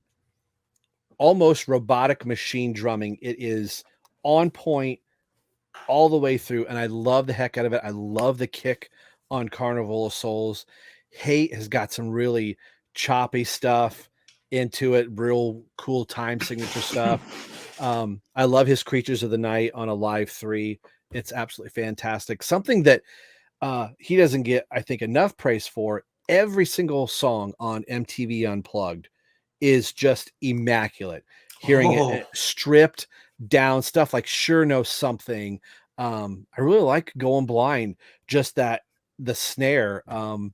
almost robotic machine drumming. It is on point all the way through, and I love the heck out of it. I love the kick on Carnival of Souls. Hate has got some really choppy stuff into it, real cool time signature stuff. I love his Creatures of the Night on Alive 3. It's absolutely fantastic. Something that he doesn't get, I think, enough praise for. Every single song on MTV Unplugged is just immaculate. Hearing it Oh, stripped down stuff like Sure Know Something. I really like Going Blind, just that the snare. And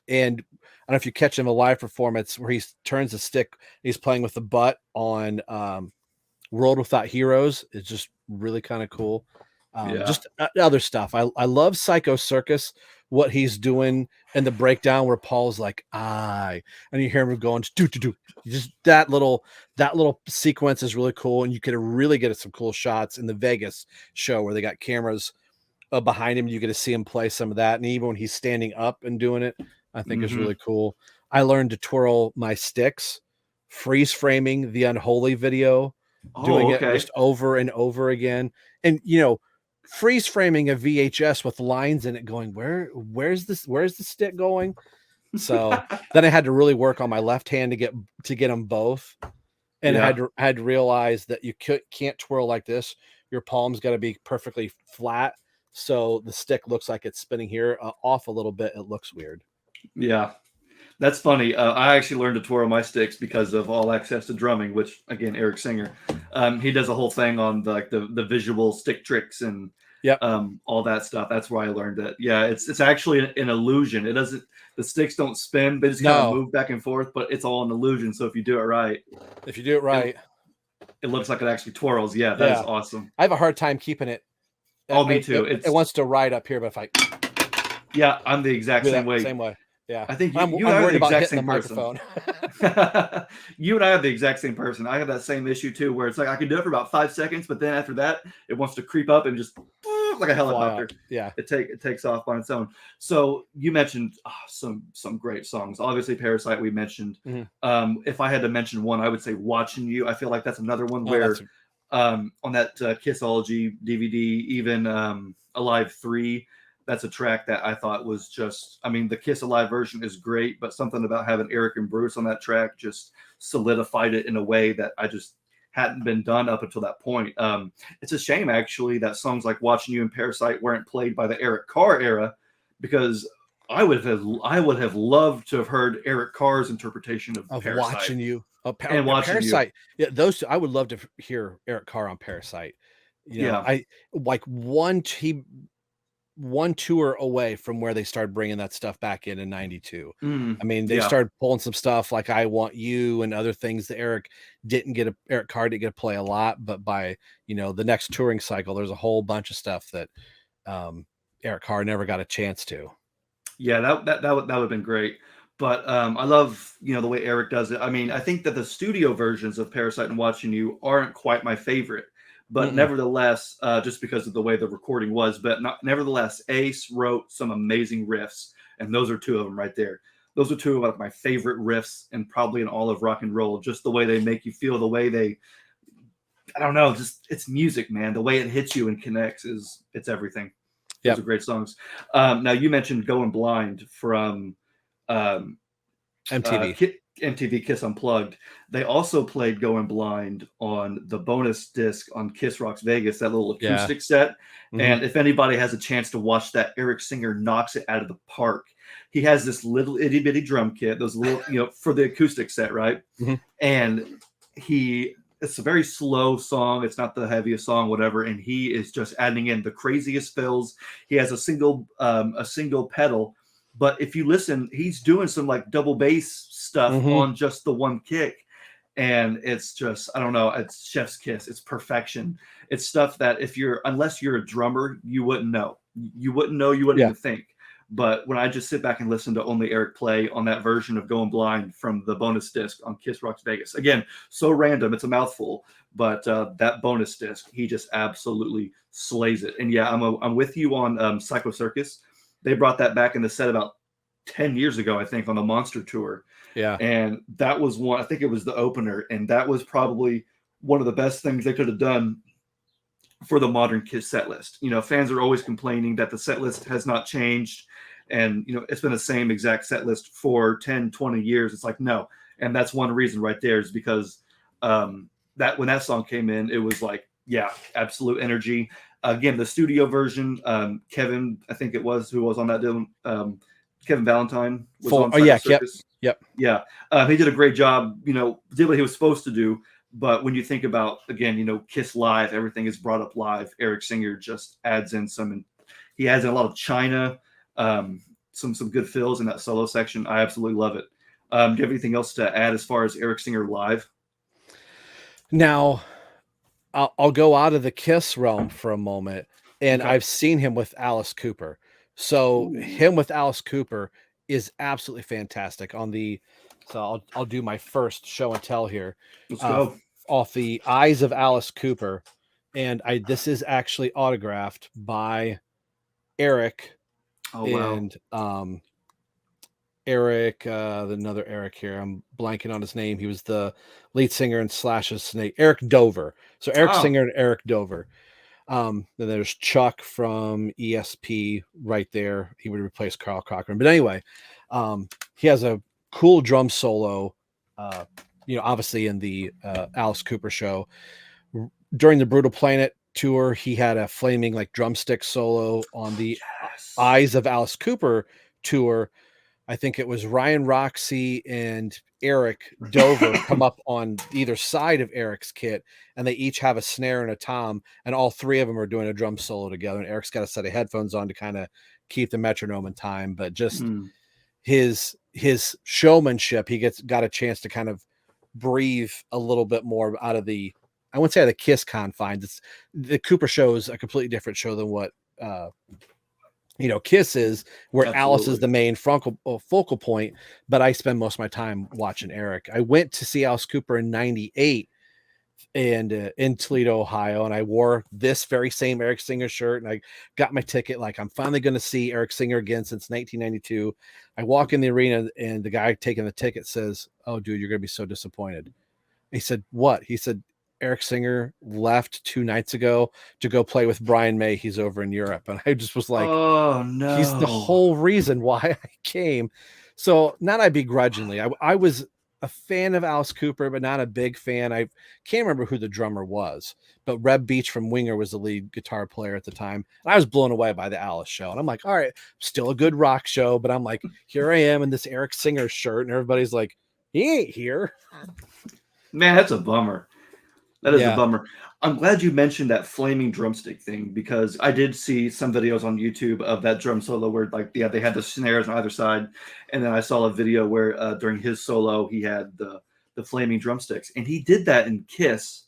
I don't know if you catch him a live performance where he turns the stick, he's playing with the butt on World Without Heroes is just really kind of cool. yeah. Just other stuff. I love Psycho Circus, what he's doing and the breakdown where Paul's like, I, and you hear him going, do, do, do. Just that little sequence is really cool. And you could really get some cool shots in the Vegas show where they got cameras behind him. You get to see him play some of that. And even when he's standing up and doing it, I think is Hmm. really cool. I learned to twirl my sticks, freeze framing the Unholy video, doing Oh, it okay. just over and over again. And, you know, freeze framing a VHS with lines in it going, where's the stick going? So then I had to really work on my left hand to get them both. And Yeah. I had to realize that you can't twirl like this. Your palm's got to be perfectly flat. So the stick looks like it's spinning here off a little bit. It looks weird. Yeah. That's funny. I actually learned to twirl my sticks because of All Access to Drumming, which again, Eric Singer, he does a whole thing on the visual stick tricks and Yep. all that stuff. That's where I learned it. Yeah, it's actually an illusion. It doesn't. The sticks don't spin; they just kind of No, move back and forth. But it's all an illusion. So if you do it right, if you do it it right, it looks like it actually twirls. Yeah, that is yeah. awesome. I have a hard time keeping it. Oh, me too. It It's wants to ride up here, but if I yeah, I'm the exact do same that way. same way, yeah, I think you and I'm I are the worried about exact hitting the same person. microphone. You and I have the exact same person. I have that same issue too, where it's like I can do it for about 5 seconds, but then after that, it wants to creep up and just like a Fly helicopter. up, yeah. It takes off on its own. So you mentioned some great songs. Obviously, Parasite we mentioned. Mhm. If I had to mention one, I would say Watching You. I feel like that's another one Oh, where on that Kissology DVD, even Alive 3, that's a track that I thought was just, I mean, the Kiss Alive version is great, but something about having Eric and Bruce on that track just solidified it in a way that I just hadn't been done up until that point. It's a shame, actually, that songs like Watching You and Parasite weren't played by the Eric Carr era, because I would have loved to have heard Eric Carr's interpretation of of Parasite Watching You, and Watching You. Parasite. Yeah, those two, I would love to hear Eric Carr on Parasite. You know, Yeah. I like one tour away from where they started bringing that stuff back in '92. Mm, I mean, they yeah. started pulling some stuff like "I Want You" and other things that Eric Carr didn't get to play a lot, but by the next touring cycle, there's a whole bunch of stuff that Eric Carr never got a chance to. Yeah, that would have been great. But I love the way Eric does it. I mean, I think that the studio versions of Parasite and Watching You aren't quite my favorite, but Mm-mm. nevertheless, just because of the way the recording was, but nevertheless, Ace wrote some amazing riffs, and those are two of them right there. Those are two of like my favorite riffs, and probably in all of rock and roll. Just the way they make you feel, the way I don't know, just it's music, man. The way it hits you and connects it's everything. Those Yep. are great songs. Now you mentioned Going Blind from um, MTV. MTV Kiss Unplugged. They also played Going Blind on the bonus disc on Kiss Rocks Vegas, that little Yeah. acoustic set. Mhm. And if anybody has a chance to watch that, Eric Singer knocks it out of the park. He has this little itty bitty drum kit, those little, for the acoustic set, right? Mhm. And it's a very slow song. It's not the heaviest song, whatever. And he is just adding in the craziest fills. He has a single pedal, but if you listen, he's doing some like double bass stuff Mhm. on just the one kick. And it's just, I don't know, it's chef's kiss. It's perfection. It's stuff that unless you're a drummer, you wouldn't know. You wouldn't know, you wouldn't Yeah. even think. But when I just sit back and listen to only Eric play on that version of Going Blind from the bonus disc on Kiss Rocks Vegas, again, so random, it's a mouthful, but that bonus disc, he just absolutely slays it. And yeah, I'm with you on Psycho Circus. They brought that back in the set about 10 years ago, I think, on the Monster Tour. Yeah. And that was one, I think it was the opener, and that was probably one of the best things they could have done for the modern Kiss set list. You know, fans are always complaining that the set list has not changed, and you know, it's been the same exact set list for 10, 20 years. It's like, no. And that's one reason right there, is because that when that song came in, it was like, yeah, absolute energy. Again, the studio version, Kevin, I think it was, who was on that Kevin Valentine was on Psycho Circus. Yep. Yeah. He did a great job, you know, did what he was supposed to do. But when you think about, again, you know, Kiss Live, everything is brought up live. Eric Singer just adds in some, he adds in a lot of China, some good fills in that solo section. I absolutely love it. Do you have anything else to add as far as Eric Singer live? Now, I'll go out of the Kiss realm for a moment, and Okay. I've seen him with Alice Cooper. So him with Alice Cooper is absolutely fantastic. So I'll do my first show and tell here. Let's go. Off the Eyes of Alice Cooper, and this is actually autographed by Eric. Oh wow. And Eric, another Eric here. I'm blanking on his name. He was the lead singer in Slash's Snake. Eric Dover. So Eric Singer and Eric Dover. Then there's Chuck from ESP right there. He would replace Carl Cochran. But anyway, he has a cool drum solo, you know, obviously in the Alice Cooper show. During the Brutal Planet tour, he had a flaming like drumstick solo on the Eyes of Alice Cooper tour. I think it was Ryan Roxy and Eric Dover come up on either side of Eric's kit, and they each have a snare and a tom, and all three of them are doing a drum solo together. And Eric's got a set of headphones on to kind of keep the metronome in time, but just his showmanship, he got a chance to kind of breathe a little bit more out of the, I wouldn't say the Kiss confines. The Cooper show is a completely different show than what you know, Kiss is, where Absolutely. Alice is the main focal point, but I spend most of my time watching Eric. I went to see Alice Cooper in 98 and in Toledo, Ohio, and I wore this very same Eric Singer shirt, and I got my ticket. Like, I'm finally going to see Eric Singer again since 1992. I walk in the arena, and the guy taking the ticket says, "Oh, dude, you're going to be so disappointed." He said, "What?" He said, "Eric Singer left 2 nights ago to go play with Brian May. He's over in Europe." And I just was like, oh no, he's the whole reason why I came. So not I begrudgingly, I was a fan of Alice Cooper, but not a big fan. I can't remember who the drummer was, but Reb Beach from Winger was the lead guitar player at the time. And I was blown away by the Alice show. And I'm like, all right, still a good rock show, but I'm like, here I am in this Eric Singer shirt. And everybody's like, he ain't here. Man, that's a bummer. That is a bummer. I'm glad you mentioned that flaming drumstick thing, because I did see some videos on YouTube of that drum solo where, like, yeah, they had the snares on either side, and then I saw a video where during his solo he had the flaming drumsticks, and he did that in Kiss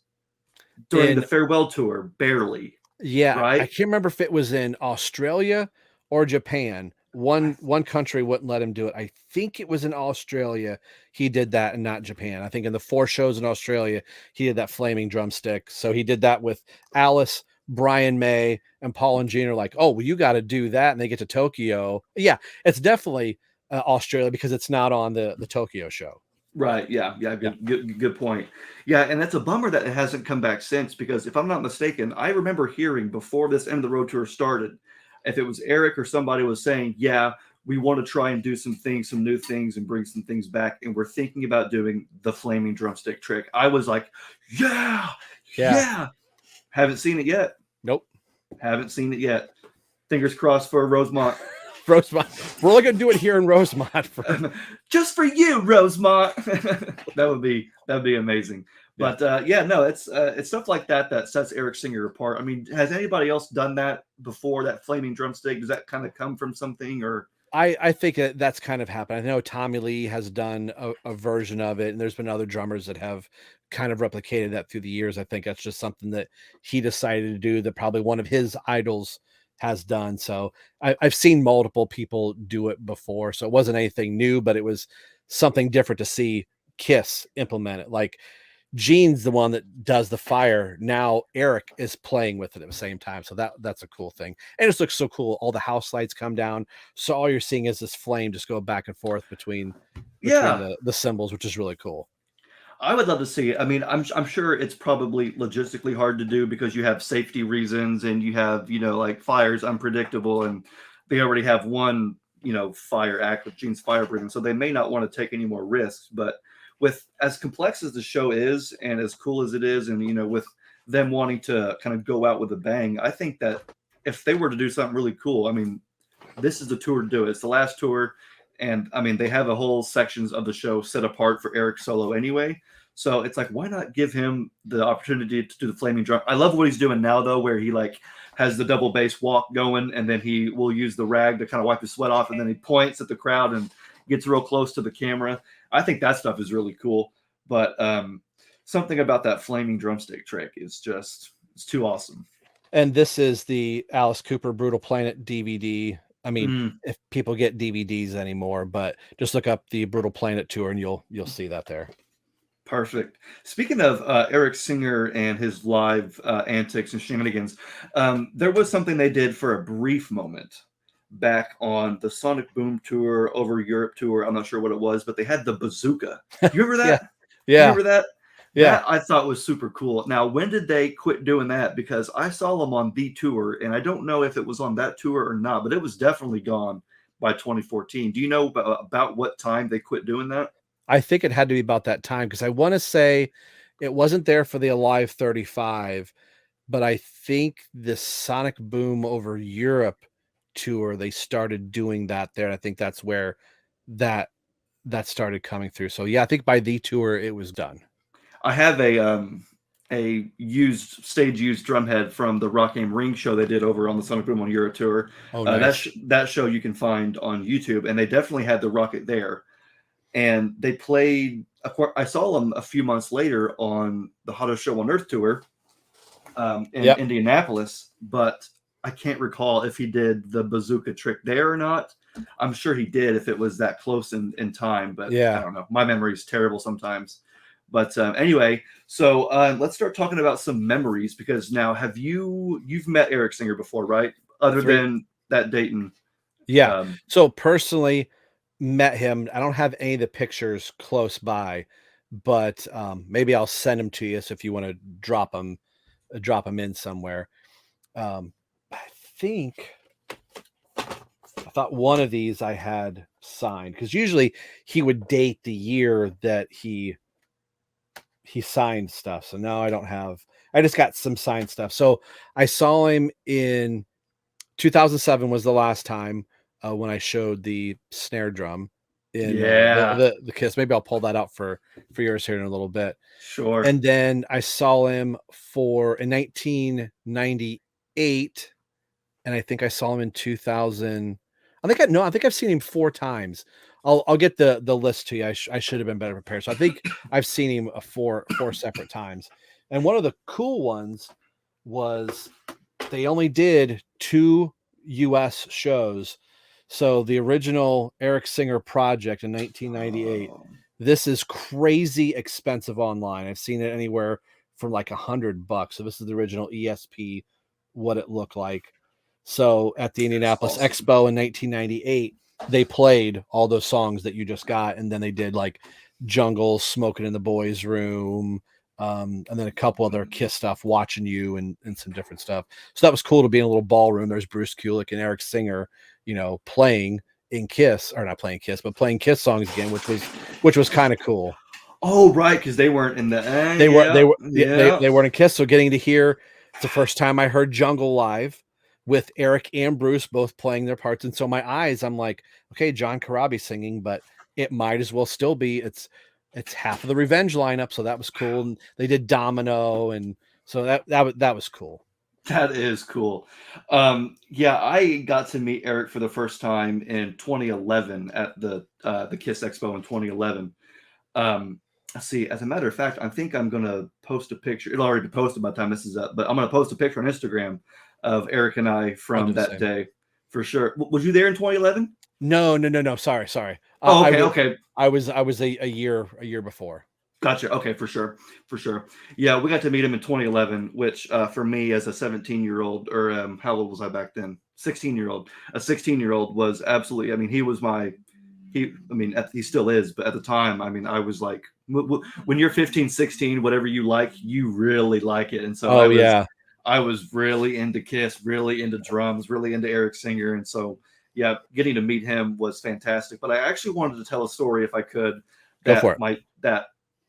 during the farewell tour, barely. Yeah, right. I can't remember if it was in Australia or Japan. One country wouldn't let him do it. I think it was in Australia he did that, and not Japan. I think in the 4 shows in Australia he did that flaming drumstick. So he did that with Alice, Brian May, and Paul and Gene are like, "Oh, well, you got to do that." And they get to Tokyo. Yeah, it's definitely Australia, because it's not on the Tokyo show. Right. Yeah. Good point. Yeah. And that's a bummer that it hasn't come back since, because if I'm not mistaken, I remember hearing before this End of the Road tour started, if it was Eric or somebody was saying, yeah, we want to try and do some things, some new things, and bring some things back, and we're thinking about doing the flaming drumstick trick. I was like, yeah. Haven't seen it yet. Nope. Haven't seen it yet. Fingers crossed for Rosemont. Rosemont. We're only gonna do it here in Rosemont just for you, Rosemont. that would be amazing. But it's stuff like that sets Eric Singer apart. I mean, has anybody else done that before, that flaming drumstick? Does that kind of come from something, or? I think that's kind of happened. I know Tommy Lee has done a version of it, and there's been other drummers that have kind of replicated that through the years. I think that's just something that he decided to do, that probably one of his idols has done. So I've seen multiple people do it before. So it wasn't anything new, but it was something different to see Kiss implement it. Like Gene's the one that does the fire. Now Eric is playing with it at the same time. So that's a cool thing. And it just looks so cool. All the house lights come down. So all you're seeing is this flame just go back and forth between Yeah, the symbols, which is really cool. I would love to see it. I mean, I'm sure it's probably logistically hard to do because you have safety reasons and you have, like fire's unpredictable and they already have one, fire act with Gene's fire breathing. So they may not want to take any more risks. But with as complex as the show is and as cool as it is, and with them wanting to kind of go out with a bang, I think that if they were to do something really cool, I mean, this is the tour to do it. It's the last tour. And I mean, they have a whole sections of the show set apart for Eric solo anyway. So it's like, why not give him the opportunity to do the flaming drum? I love what he's doing now, though, where he like has the double bass walk going, and then he will use the rag to kind of wipe his sweat off, and then he points at the crowd and gets real close to the camera. I think that stuff is really cool. But something about that flaming drumstick trick is it's too awesome. And this is the Alice Cooper Brutal Planet DVD. I mean, Mm. if people get DVDs anymore, but just look up the Brutal Planet tour and you'll see that there. Perfect. Speaking of Eric Singer and his live antics and shenanigans, there was something they did for a brief moment back on the Sonic Boom tour over Europe tour. I'm not sure what it was, but they had the Bazooka. You remember Yeah. that? You Yeah. remember that? Yeah. That I thought was super cool. Now, when did they quit doing that? Because I saw them on the tour, and I don't know if it was on that tour or not, but it was definitely gone by 2014. Do you know about what time they quit doing that? I think it had to be about that time because I want to say it wasn't there for the Alive 35, but I think the Sonic Boom over Europe tour, they started doing that there. And I think that's where that started coming through. So yeah, I think by the tour it was done. I have a stage used drumhead from the Rock Game Ring show they did over on the Sonic Boom on Euro tour. Oh, nice. That show you can find on YouTube, and they definitely had the Rocket there. And they played. Of course, I saw them a few months later on the Hottest Show on Earth tour in Indianapolis, but I can't recall if he did the bazooka trick there or not. I'm sure he did if it was that close in time, but Yeah. I don't know. My memory is terrible sometimes. But anyway, so let's start talking about some memories because now you've met Eric Singer before, right? Other than that Dayton. Yeah. So personally met him. I don't have any of the pictures close by, but maybe I'll send them to you. So if you want to drop them in somewhere. I think I thought one of these I had signed because usually he would date the year that he signed stuff. So now I don't have. I just got some signed stuff. So I saw him in 2007 was the last time when I showed the snare drum in the Kiss. Maybe I'll pull that out for yours here in a little bit. Sure. And then I saw him in 1998, and I think I saw him in 2000. I think I've seen him 4 times. I'll get the list to you. I should have been better prepared. So I think I've seen him four separate times. And one of the cool ones was they only did 2 US shows. So the original Eric Singer project in 1998. This is crazy expensive online. I've seen it anywhere from like $100. So this is the original ESP, what it looked like. So at the Indianapolis Expo in 1998, they played all those songs that you just got, and then they did like Jungle, Smoking in the Boys' Room, and then a couple other Kiss stuff, Watching You, and some different stuff. So that was cool to be in a little ballroom. There's Bruce Kulick and Eric Singer, playing in Kiss, or not playing Kiss, but playing Kiss songs again, which was kind of cool. Oh, right, because they weren't in the. They weren't in Kiss. So getting to hear, it's the first time I heard Jungle live with Eric and Bruce both playing their parts, and so my eyes, I'm like, okay, John Corabi singing, but it might as well still be. It's half of the Revenge lineup, so that was cool. And they did Domino, and so that was cool. That is cool. Yeah, I got to meet Eric for the first time in 2011 at the Kiss Expo in 2011. Let's see. As a matter of fact, I think I'm gonna post a picture. It'll already be posted by the time this is up, but I'm gonna post a picture on Instagram of Eric and I I'll do from the that same. day for sure. Was you there in 2011? No. Sorry. Oh, I okay, was okay. I was a year before. Gotcha. Okay, for sure, for sure. Yeah, we got to meet him in 2011, which for me as a 17-year-old, or how old was I back then? 16-year-old. A 16-year-old was absolutely. I mean, he was my. He. I mean, he still is, but at the time, I mean, I was like, when you're 15, 16, whatever you like, you really like it, and so Oh yeah. I was really into Kiss, really into drums, really into Eric Singer, and so yeah, getting to meet him was fantastic. But I actually wanted to tell a story, if I could, Go for that it.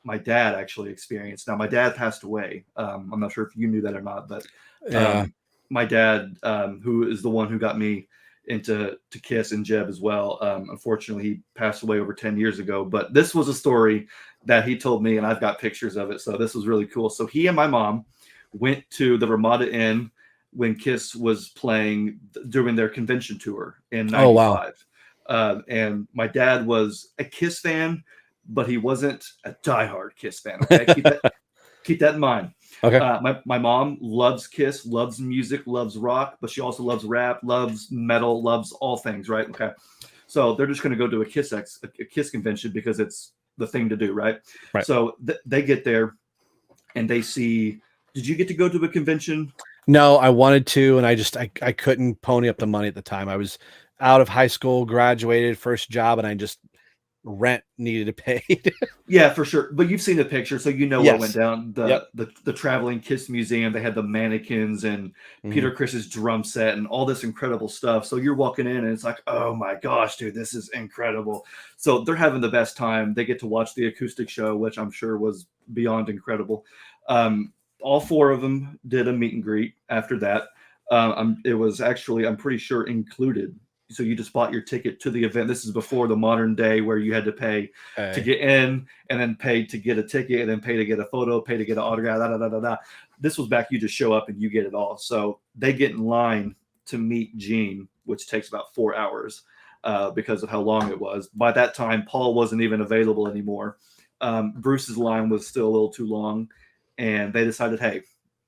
my dad actually experienced. Now, my dad passed away. I'm not sure if you knew that or not, but Yeah. um, my dad, who is the one who got me into Kiss and Jeb as well, unfortunately, he passed away over 10 years ago. But this was a story that he told me, and I've got pictures of it. So this was really cool. So he and my mom went to the Ramada Inn when Kiss was playing during their convention tour in Oh wow. '95. And my dad was a Kiss fan, but he wasn't a diehard Kiss fan. Okay, keep that in mind. Okay. My mom loves Kiss, loves music, loves rock, but she also loves rap, loves metal, loves all things. Right? Okay, so they're just going to go to a Kiss convention because it's the thing to do, right? Right. So they get there and they see. Did you get to go to a convention? No, I wanted to, and I couldn't pony up the money at the time. I was out of high school, graduated, first job, and I just rent needed to pay. Yeah, for sure. But you've seen the picture, so you know what went Yes. down. Yep. The traveling Kiss museum. They had the mannequins and Mhm. Peter Chris's drum set and all this incredible stuff. So you're walking in and it's like, oh my gosh, dude, this is incredible. So they're having the best time. They get to watch the acoustic show, which I'm sure was beyond incredible. All four of them did a meet and greet after that. It was actually, I'm pretty sure, included. So you just bought your ticket to the event. This is before the modern day where you had to pay to Okay. get in and then pay to get a ticket and then pay to get a photo, pay to get an autograph. Da, da, da, da, da. This was back, you just show up and you get it all. So they get in line to meet Gene, which takes about 4 hours because of how long it was. By that time, Paul wasn't even available anymore. Bruce's line was still a little too long, and they decided, hey,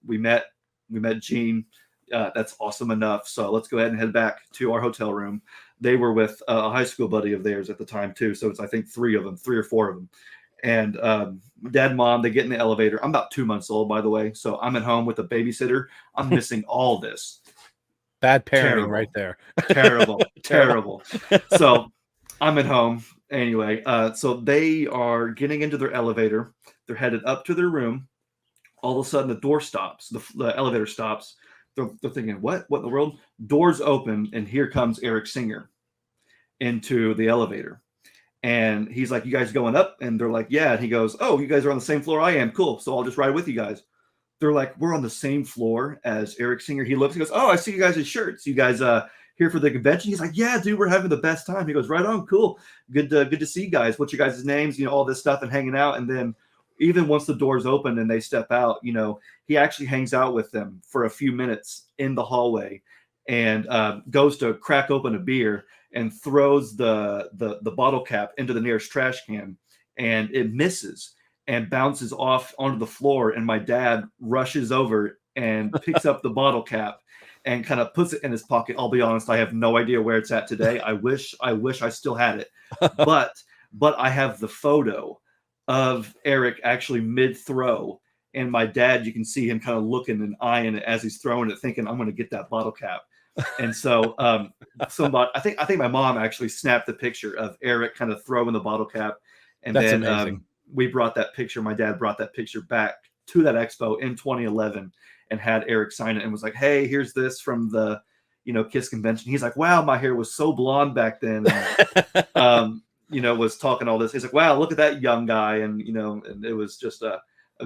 we met Gene. That's awesome enough. So let's go ahead and head back to our hotel room. They were with a high school buddy of theirs at the time too. So it's, I think, three or four of them. And dad, mom, they get in the elevator. I'm about 2 months old, by the way. So I'm at home with a babysitter. I'm missing all this. Bad parenting right Terrible, there. terrible, Terrible. terrible. So I'm at home anyway. So they are getting into their elevator. They're headed up to their room. All of a sudden, the door stops. The elevator stops. They're thinking, what in the world? Doors open, and here comes Eric Singer into the elevator. And he's like, you guys going up? And they're like, yeah. And he goes, oh, you guys are on the same floor I am. Cool. So I'll just ride with you guys. They're like, we're on the same floor as Eric Singer. He looks, he goes, oh, I see you guys' shirts. You guys here for the convention? He's like, yeah, dude, we're having the best time. He goes, right on, cool. Good to see you guys. What's your guys' names? You know, all this stuff and hanging out. And then even once the doors open and they step out, you know, he actually hangs out with them for a few minutes in the hallway and goes to crack open a beer and throws the bottle cap into the nearest trash can, and it misses and bounces off onto the floor. And my dad rushes over and picks up the bottle cap and kind of puts it in his pocket. I'll be honest, I have no idea where it's at today. I wish I still had it, but I have the photo of Eric actually mid throw. And my dad, you can see him kind of looking and eyeing it as he's throwing it, thinking, I'm going to get that bottle cap. And so somebody, I think my mom actually snapped the picture of Eric kind of throwing the bottle cap. And That's then amazing. we brought that picture. My dad brought that picture back to that expo in 2011 and had Eric sign it and was like, hey, here's this from the, you know, Kiss convention. He's like, wow, my hair was so blonde back then. And, you know, was talking all this. He's like, wow, look at that young guy. And, you know, and it was just a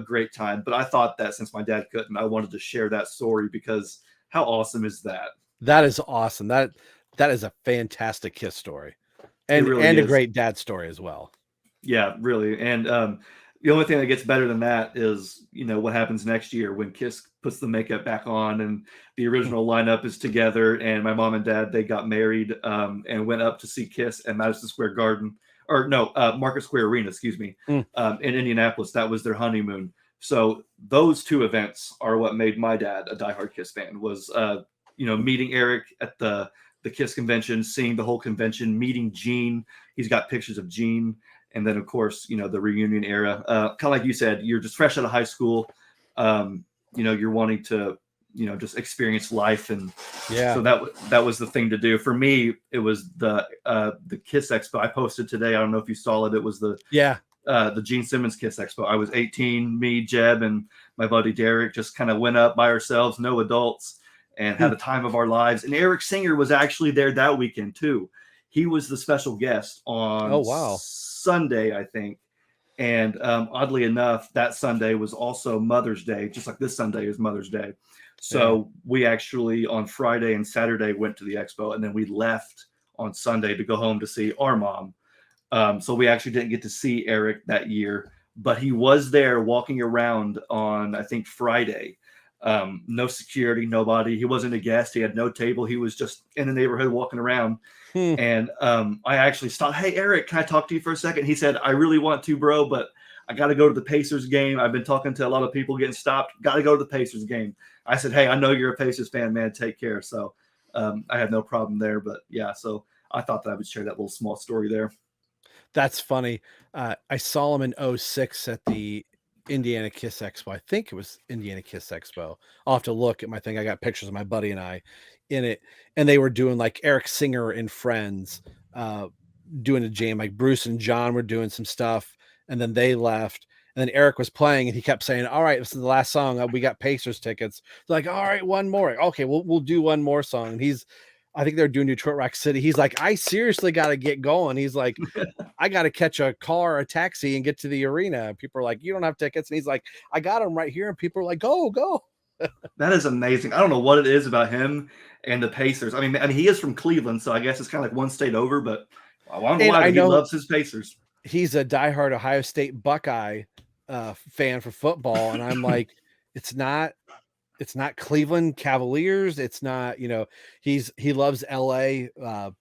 great time. But I thought that since my dad couldn't, I wanted to share that story because how awesome is that? That is awesome. That is a fantastic Kiss story. It really And a is. great dad story as well. Yeah, really. And the only thing that gets better than that is, you know, what happens next year when Kiss puts the makeup back on and the original lineup is together. And my mom and dad, they got married and went up to see Kiss at Madison Square Garden, or no, Market Square Arena, excuse me, Mm. in Indianapolis. That was their honeymoon. So those two events are what made my dad a diehard Kiss fan. Was meeting Eric at the Kiss convention, seeing the whole convention, meeting Gene. He's got pictures of Gene, and then of course the reunion era. Kind of like you said, you're just fresh out of high school. You're wanting to just experience life, and Yeah. so that was the thing to do. For me, it was the Kiss Expo. I posted today. I don't know if you saw it. It was the Gene Simmons Kiss Expo. I was 18, me, Jeb, and my buddy Derek just kind of went up by ourselves, no adults, and had the time of our lives. And Eric Singer was actually there that weekend too. He was the special guest on Sunday, I think. And oddly enough, that Sunday was also Mother's Day, just like this Sunday is Mother's Day. So we actually on Friday and Saturday went to the expo, and then we left on Sunday to go home to see our mom. So we actually didn't get to see Eric that year, but he was there walking around on, I think, Friday. No security, nobody. He wasn't a guest. He had no table. He was just in the neighborhood walking around. And I actually stopped. Hey, Eric, can I talk to you for a second? He said, I really want to, bro, but I got to go to the Pacers game. I've been talking to a lot of people getting stopped. Got to go to the Pacers game. I said, hey, I know you're a Pacers fan, man. Take care. So I had no problem there. But yeah, so I thought that I would share that little small story there. That's funny. I saw him in 06 at the Indiana Kiss Expo. I think it was Indiana Kiss Expo. I'll have to look at my thing. I got pictures of my buddy and I in it, and they were doing like Eric Singer and friends doing a jam. Like Bruce and John were doing some stuff, and then they left. And then Eric was playing, and he kept saying, "All right, this is the last song. We got Pacers tickets." Like, "All right, one more. Okay, we'll do one more song." And I think they're doing Detroit Rock City. He's like, "I seriously got to get going." He's like, "I got to catch a car, a taxi, and get to the arena." People are like, "You don't have tickets," and he's like, "I got them right here." And people are like, "Go." That is amazing. I don't know what it is about him and the Pacers. I mean, he is from Cleveland, so I guess it's kind of like one state over. But I don't know why he loves his Pacers. He's a diehard Ohio State Buckeye fan for football, and I'm like, it's not Cleveland Cavaliers. It's not, he loves LA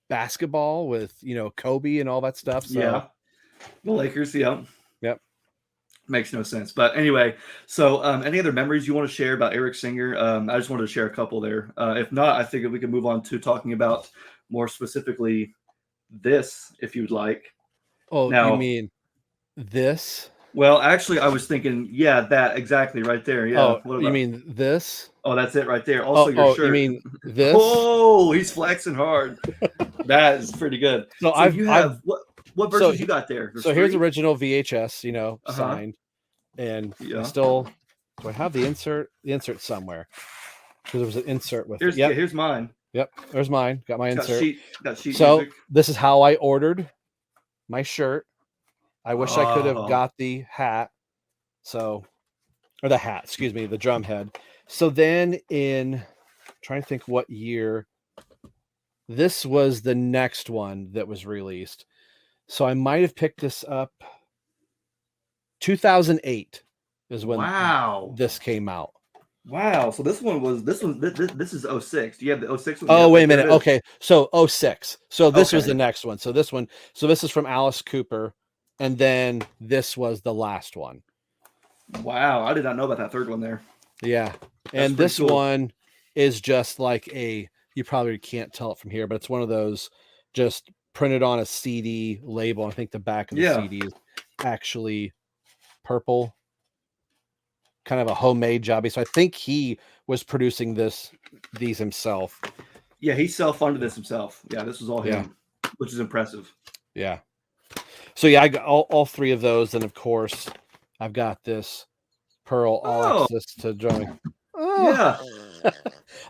basketball with, Kobe and all that stuff. So yeah, the Lakers. Yeah. Yep. Makes no sense. But anyway, so any other memories you want to share about Eric Singer? I just wanted to share a couple there. If not, I think we can move on to talking about more specifically this, if you'd like. Oh, now, you mean this? Well, actually, I was thinking, yeah, that exactly right there. Yeah. Oh, you mean this? Oh, that's it right there. Also, your shirt. You mean this? Oh, he's flexing hard. That is pretty good. So what versions you got there? There's here's original VHS, signed, and still. Do I have the insert? The insert somewhere. Because there was an insert with. Here's mine. Yep, there's mine. Got my insert. Got sheet so music. This is how I ordered my shirt. I wish I could have got the hat. Or the hat, excuse me, the drum head. So then trying to think what year, this was the next one that was released. So I might have picked this up. 2008 is when this came out. Wow. So this is 06. Do you have the 06 one? Oh, wait a minute. Okay. So 06. So this was the next one. So this is from Alice Cooper. And then this was the last one. Wow. I did not know about that third one there. Yeah. And this one is just like you probably can't tell it from here, but it's one of those just printed on a CD label. I think the back of the CD is actually purple. Kind of a homemade jobby. So I think he was producing these himself. Yeah, he self-funded this himself. Yeah, this was all him, which is impressive. Yeah. So yeah, I got all three of those, and of course, I've got this Pearl All Access to Drumming. Yeah.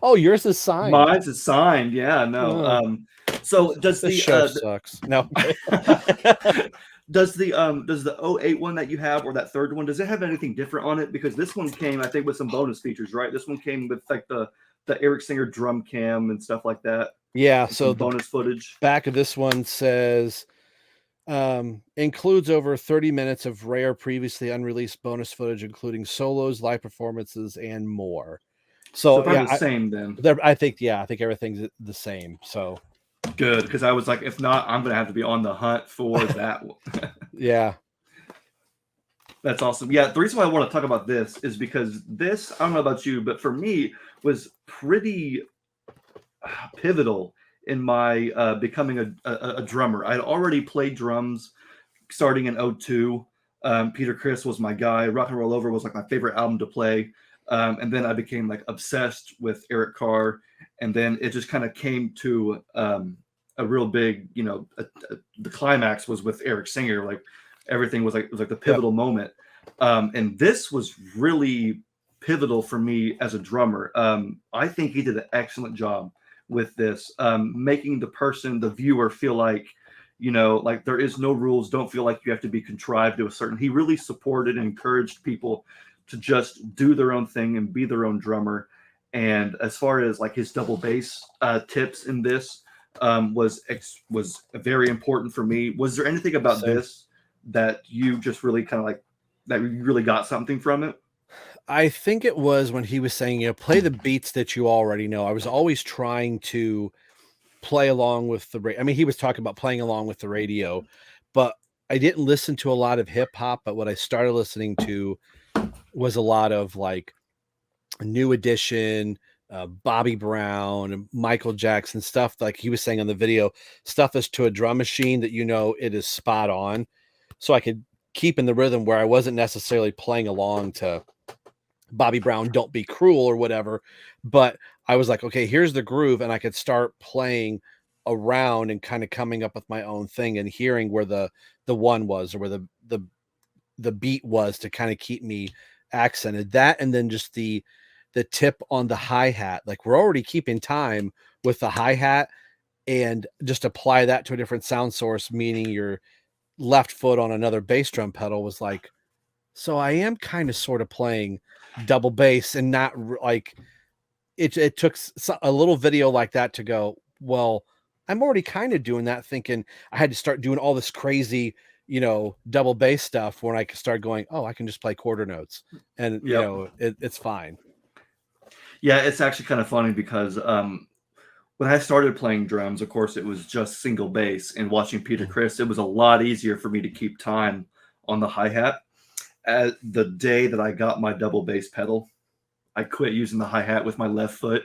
Oh, yours is signed. Mine's is signed. Yeah, no. So does the show sucks? No. Does the 08 one that you have, or that third one, does it have anything different on it? Because this one came, I think, with some bonus features, right? This one came with like the Eric Singer drum cam and stuff like that. Yeah. So bonus footage. Back of this one says includes over 30 minutes of rare, previously unreleased bonus footage, including solos, live performances, and more. So probably the same then. I think everything's the same. So good, because I was like, if not, I'm gonna have to be on the hunt for that one. Yeah. That's awesome. Yeah, the reason why I want to talk about this is because this, I don't know about you, but for me was pretty pivotal in my becoming a drummer. I had already played drums starting in '02. Peter Criss was my guy. Rock and Roll Over was like my favorite album to play. And then I became like obsessed with Eric Carr. And then it just kind of came to a real big, the climax was with Eric Singer. Like everything was like the Yep. pivotal moment. And this was really pivotal for me as a drummer. I think he did an excellent job with this, making the viewer feel like, like there is no rules. Don't feel like you have to be contrived to a certain. He really supported and encouraged people to just do their own thing and be their own drummer. And as far as like his double bass tips in this was very important for me. Was there anything about Same. this that you just really kind of like that you really got something from it? I think it was when he was saying, play the beats that you already know. I was always trying to play along with I mean, he was talking about playing along with the radio, but I didn't listen to a lot of hip hop. But what I started listening to was a lot of like New Edition, Bobby Brown, Michael Jackson stuff. Like he was saying on the video, stuff is to a drum machine that it is spot on. So I could keep in the rhythm where I wasn't necessarily playing along to Bobby Brown, Don't Be Cruel or whatever. But I was like, okay, here's the groove. And I could start playing around and kind of coming up with my own thing and hearing where the one was or where the beat was to kind of keep me accented. That and then just the tip on the hi-hat. Like we're already keeping time with the hi-hat and just apply that to a different sound source, meaning your left foot on another bass drum pedal was like, so I am kind of sort of playing double bass and not like it took a little video like that to go, well, I'm already kind of doing that, thinking I had to start doing all this crazy, double bass stuff when I could start going, oh, I can just play quarter notes and, Yep. it's fine. Yeah, it's actually kind of funny because when I started playing drums, of course, it was just single bass. And watching Peter Mm. Criss, it was a lot easier for me to keep time on the hi hat. At the day that I got my double bass pedal, I quit using the hi hat with my left foot.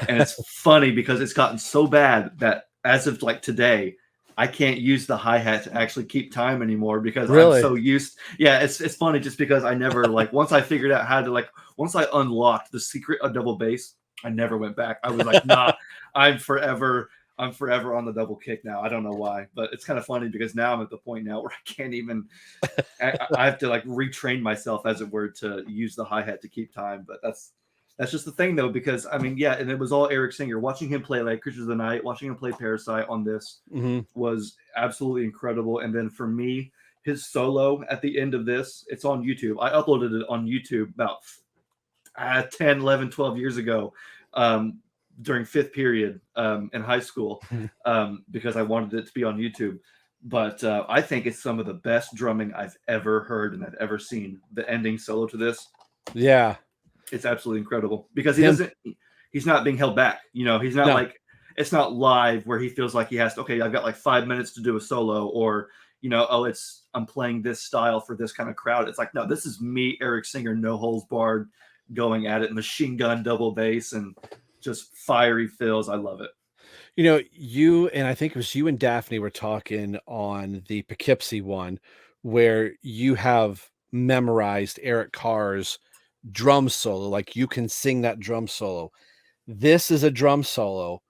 And it's funny because it's gotten so bad that as of like today, I can't use the hi hat to actually keep time anymore because I'm Really? so used. Yeah, it's funny just because I never like once I figured out how to like once I unlocked the secret of double bass, I never went back. I was like, nah, I'm forever I'm forever on the double kick now. I don't know why, but it's kind of funny because now I'm at the point now where I can't even. I have to like retrain myself, as it were, to use the hi hat to keep time. But that's just the thing, though, because I mean, yeah, and it was all Eric Singer. Watching him play like Creatures of the Night, watching him play Parasite on this Hmm. was absolutely incredible. And then for me, his solo at the end of this, it's on YouTube. I uploaded it on YouTube about 10, 11, 12 years ago, during fifth period in high school, because I wanted it to be on YouTube. But I think it's some of the best drumming I've ever heard and I've ever seen. The ending solo to this, Yeah. it's absolutely incredible because Him. he's not being held back. He's not No. like, it's not live where he feels like he has to, okay, I've got like 5 minutes to do a solo, or, oh, I'm playing this style for this kind of crowd. It's like, no, this is me, Eric Singer, no holds barred, going at it, machine gun double bass, and just fiery fills. I love it. You and I think it was you and Daphne were talking on the Poughkeepsie one where you have memorized Eric Carr's drum solo. Like you can sing that drum solo. This is a drum solo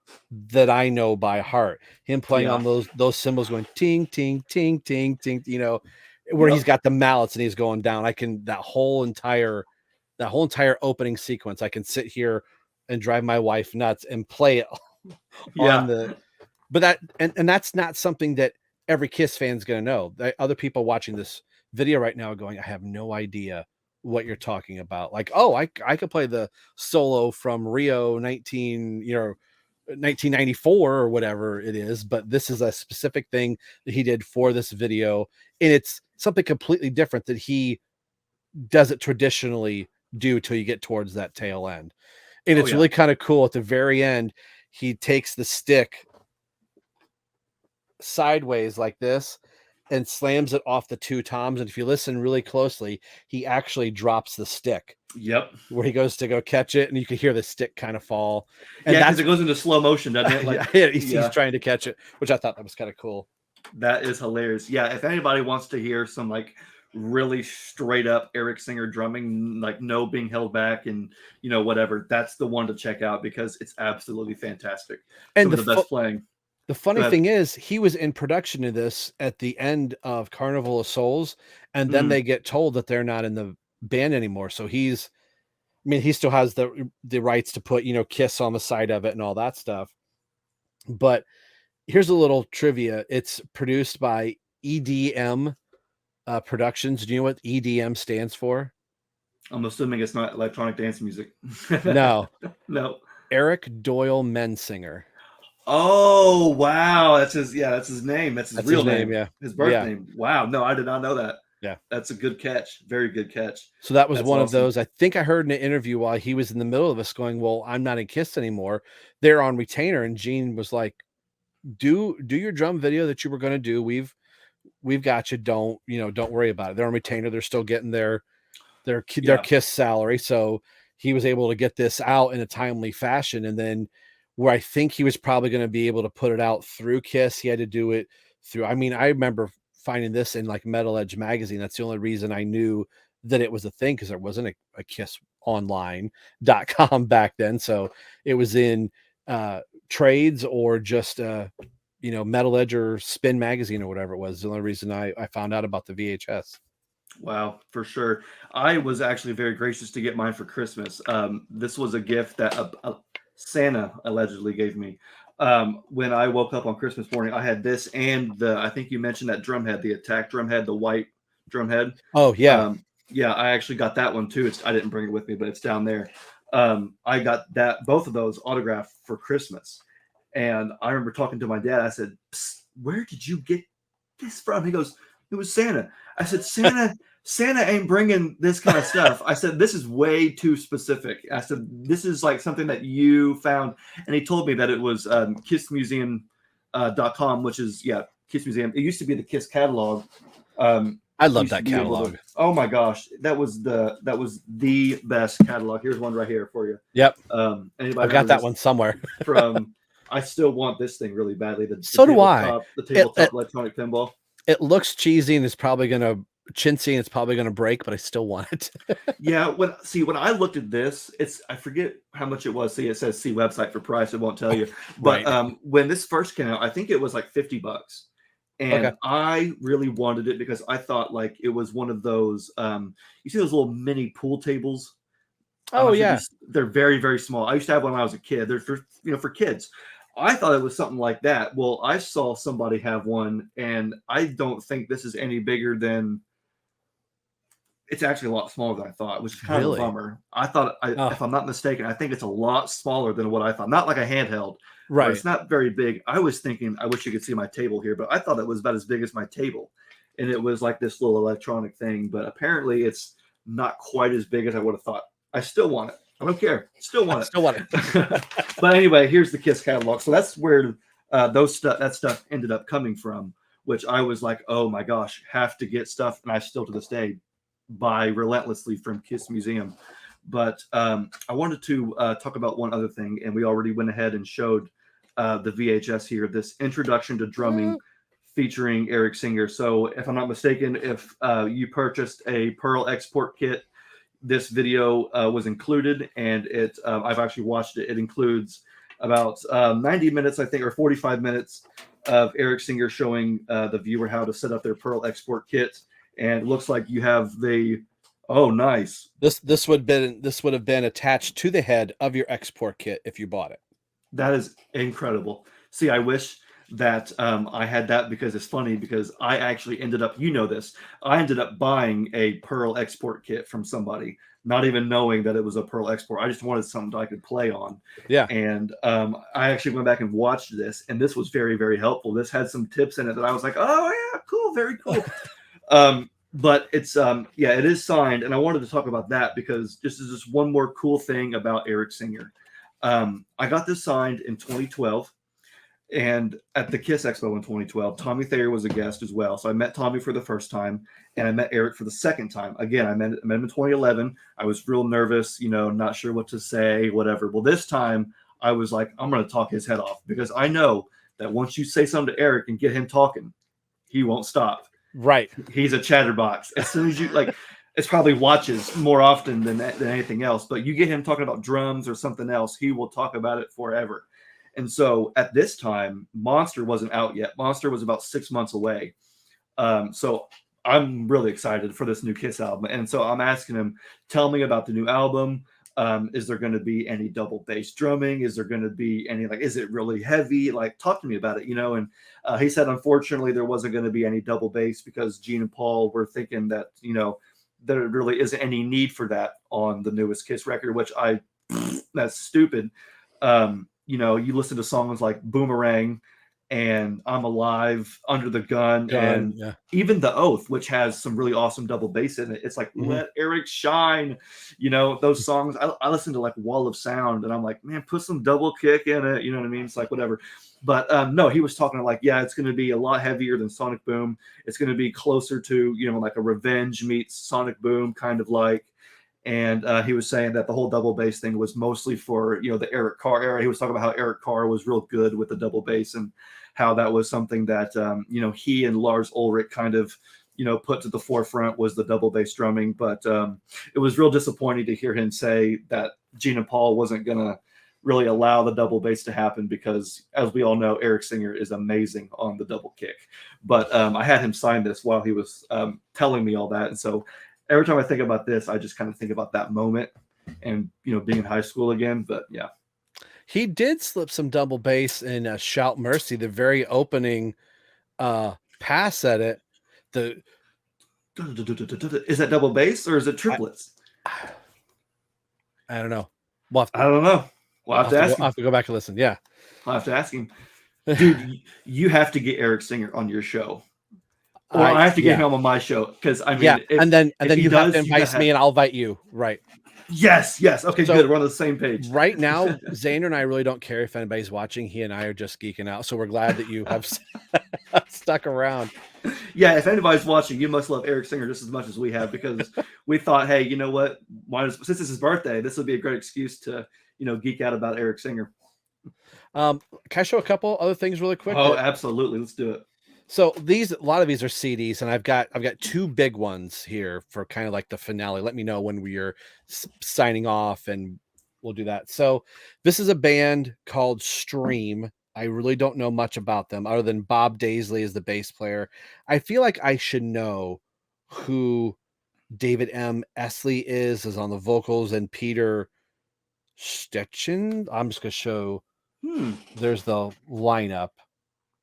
that I know by heart. Him playing Yeah. on those cymbals going ting ting ting ting ting, where he's Yep. got the mallets and he's going down. I can that whole entire opening sequence. I can sit here and drive my wife nuts and play it on Yeah. the but and that's not something that every Kiss fan's gonna know. Other people watching this video right now are going, I have no idea what you're talking about. Like, oh, I could play the solo from Rio 1994 or whatever it is, but this is a specific thing that he did for this video, and it's something completely different that he doesn't traditionally do till you get towards that tail end. And Oh it's yeah. really kind of cool at the very end. He takes the stick sideways like this and slams it off the two toms. And if you listen really closely, he actually drops the stick Yep. where he goes to go catch it, and you can hear the stick kind of fall. And Yeah, because that's it goes into slow motion, doesn't it? Like, he's trying to catch it, which I thought that was kind of cool. That is hilarious. Yeah, if anybody wants to hear some like really straight up Eric Singer drumming, like no being held back and whatever, that's the one to check out because it's absolutely fantastic. And Some of the best playing. the funny thing is, he was in production of this at the end of Carnival of Souls, and then they get told that they're not in the band anymore. So he still has the rights to put, Kiss on the side of it and all that stuff. But here's a little trivia. It's produced by EDM Productions. Do you know what EDM stands for? I'm assuming it's not electronic dance music. No. No. Eric Doyle Mensinger. Oh, wow. That's his name. That's his real name. Yeah. His birth name. Wow. No, I did not know that. Yeah. That's a good catch. Very good catch. So that was one of those. I think I heard in an interview while he was in the middle of us going, well, I'm not in Kiss anymore. They're on retainer. And Gene was like, do your drum video that you were going to do. We've got you. Don't worry about it. They're on retainer. They're still getting their Kiss salary. So he was able to get this out in a timely fashion. And then where I think he was probably going to be able to put it out through Kiss, he had to do it through. I remember finding this in like Metal Edge magazine. That's the only reason I knew that it was a thing, because there wasn't a kissonline.com back then. So it was in trades or just Metal Edge or Spin magazine or whatever it was. The only reason I found out about the VHS. Wow, for sure. I was actually very gracious to get mine for Christmas. This was a gift that Santa allegedly gave me. When I woke up on Christmas morning, I had this and I think you mentioned that drum head, the Attack drum head, the white drum head. Oh, yeah. Yeah, I actually got that one too. I didn't bring it with me, but it's down there. I got both of those autographed for Christmas. And I remember talking to my dad. I said, where did you get this from? He goes, it was Santa. I said, Santa ain't bringing this kind of stuff. I said, this is way too specific. I said, this is like something that you found. And he told me that it was kissmuseum.com, which is, Kiss Museum. It used to be the Kiss catalog. I love that catalog. Oh my gosh. That was the best catalog. Here's one right here for you. Yep. I've got that one somewhere. I still want this thing really badly. The tabletop electronic pinball. It looks cheesy and it's probably going to chintzy and it's probably going to break, but I still want it. Yeah. When I looked at this, I forget how much it was. See, it says see website for price. It won't tell you. But right. When this first came out, I think it was like $50. And I really wanted it because I thought like it was one of those, you see those little mini pool tables? Oh yeah. They're very, very small. I used to have one when I was a kid. They're for kids. I thought it was something like that. Well, I saw somebody have one, and I don't think this is any bigger than. It's actually a lot smaller than I thought, which is kind of a bummer. I thought, if I'm not mistaken, I think it's a lot smaller than what I thought. Not like a handheld. Right. It's not very big. I was thinking, I wish you could see my table here, but I thought it was about as big as my table. And it was like this little electronic thing, but apparently it's not quite as big as I would have thought. I still want it. I don't care. Still want it. But anyway, here's the Kiss catalog. So that's where that stuff ended up coming from, which I was like, oh my gosh, have to get stuff. And I still to this day buy relentlessly from Kiss Museum. But I wanted to talk about one other thing, and we already went ahead and showed the VHS here, this introduction to drumming featuring Eric Singer. So if I'm not mistaken, if you purchased a Pearl export kit, this video was included, and I've actually watched it. It includes about 90 minutes, I think, or 45 minutes of Eric Singer showing the viewer how to set up their Pearl export kit. And it looks like you have oh, nice. This would have been attached to the head of your export kit if you bought it. That is incredible. See, I wish that I had that, because it's funny, because I actually ended up, I ended up buying a Pearl export kit from somebody, not even knowing that it was a Pearl export. I just wanted something I could play on. Yeah. And I actually went back and watched this, and this was very, very helpful. This had some tips in it that I was like, oh yeah, cool, very cool. But it's it is signed, and I wanted to talk about that because this is just one more cool thing about Eric Singer. I got this signed in 2012. And at the Kiss Expo in 2012, Tommy Thayer was a guest as well. So I met Tommy for the first time, and I met Eric for the second time. Again, I met him in 2011. I was real nervous, not sure what to say, whatever. Well, this time I was like, I'm going to talk his head off, because I know that once you say something to Eric and get him talking, he won't stop. Right. He's a chatterbox. As soon as you it's probably watches more often than anything else. But you get him talking about drums or something else, he will talk about it forever. And so at this time, Monster wasn't out yet. Monster was about 6 months away. So I'm really excited for this new Kiss album. And so I'm asking him, tell me about the new album. Is there going to be any double bass drumming? Is there going to be any, is it really heavy? Talk to me about it, And he said, unfortunately, there wasn't going to be any double bass because Gene and Paul were thinking that, there really isn't any need for that on the newest Kiss record, which that's stupid. You listen to songs like Boomerang and I'm Alive, Under the Gun, and even The Oath, which has some really awesome double bass in it. It's like, let Eric shine. Those songs, I listen to Wall of Sound, and I'm like, man, put some double kick in it. You know what I mean? It's like, whatever. But no, he was talking it's going to be a lot heavier than Sonic Boom. It's going to be closer to, like a Revenge meets Sonic Boom, kind of like. And he was saying that the whole double bass thing was mostly for, the Eric Carr era. He was talking about how Eric Carr was real good with the double bass and how that was something that, he and Lars Ulrich kind of, put to the forefront was the double bass drumming. But it was real disappointing to hear him say that Gene and Paul wasn't going to really allow the double bass to happen because, as we all know, Eric Singer is amazing on the double kick. But I had him sign this while he was telling me all that. And so every time I think about this, I just kind of think about that moment and, being in high school again. But yeah. He did slip some double bass in Shout Mercy, the very opening pass at it. Is that double bass or is it triplets? I don't know. I don't know. I'll have to ask him. I'll have to go back and listen. Yeah. I'll have to ask him. Dude, you have to get Eric Singer on your show. Or I have to get him on my show. Because, I mean, and then you have to invite me and I'll invite you. Right. Yes. Okay, so, good. We're on the same page. Right now, Xander and I really don't care if anybody's watching. He and I are just geeking out. So we're glad that you have stuck around. Yeah, if anybody's watching, you must love Eric Singer just as much as we have, because we thought, hey, you know what? Since it's his birthday, this would be a great excuse to, geek out about Eric Singer. Can I show a couple other things really quick? Oh, absolutely. Let's do it. So a lot of these are CDs, and I've got two big ones here for kind of like the finale. Let me know when we're signing off, and we'll do that. So this is a band called Stream. I really don't know much about them other than Bob Daisley is the bass player. I feel like I should know who David M. Esley is on the vocals, and Peter Stetchen. I'm just going to show. There's the lineup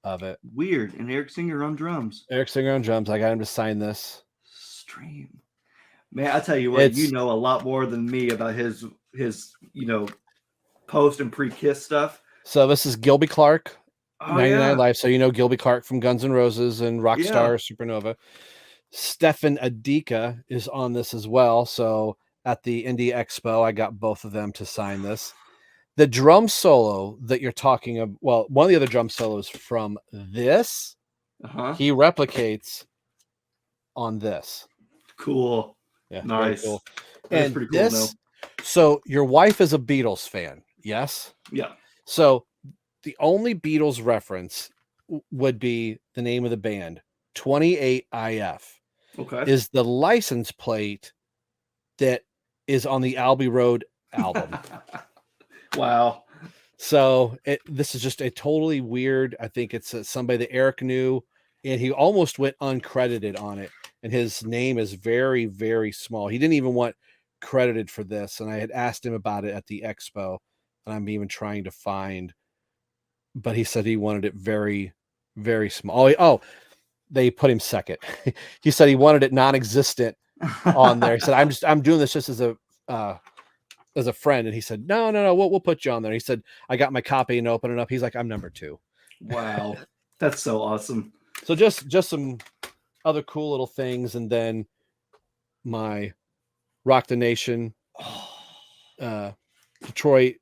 of it. Weird. And Eric Singer on drums. Eric Singer on drums. I got him to sign this. Stream. Man, I tell you what, you know a lot more than me about his post and pre-Kiss stuff. So this is Gilby Clarke, 99 Life. So Gilby Clarke from Guns N' Roses and Rockstar Supernova. Stefan Adika is on this as well. So at the Indie Expo, I got both of them to sign this. The drum solo that you're talking about, well, one of the other drum solos from this, he replicates on this. Cool. Yeah, nice. Cool. That's pretty cool. This, so your wife is a Beatles fan, yes? Yeah. So the only Beatles reference would be the name of the band, 28IF. Okay. Is the license plate that is on the Abbey Road album. Wow. So this is just a totally weird. I think it's somebody that Eric knew, and he almost went uncredited on it. And his name is very, very small. He didn't even want credited for this. And I had asked him about it at the expo, and I'm even trying to find, but he said he wanted it very, very small. Oh, they put him second. He said he wanted it non-existent on there. He said, I'm doing this just as a friend. And he said, no, we'll put you on there. He said, I got my copy and open it up. He's like, I'm number 2. Wow. That's so awesome. So just some other cool little things. And then my Rock the Nation, Detroit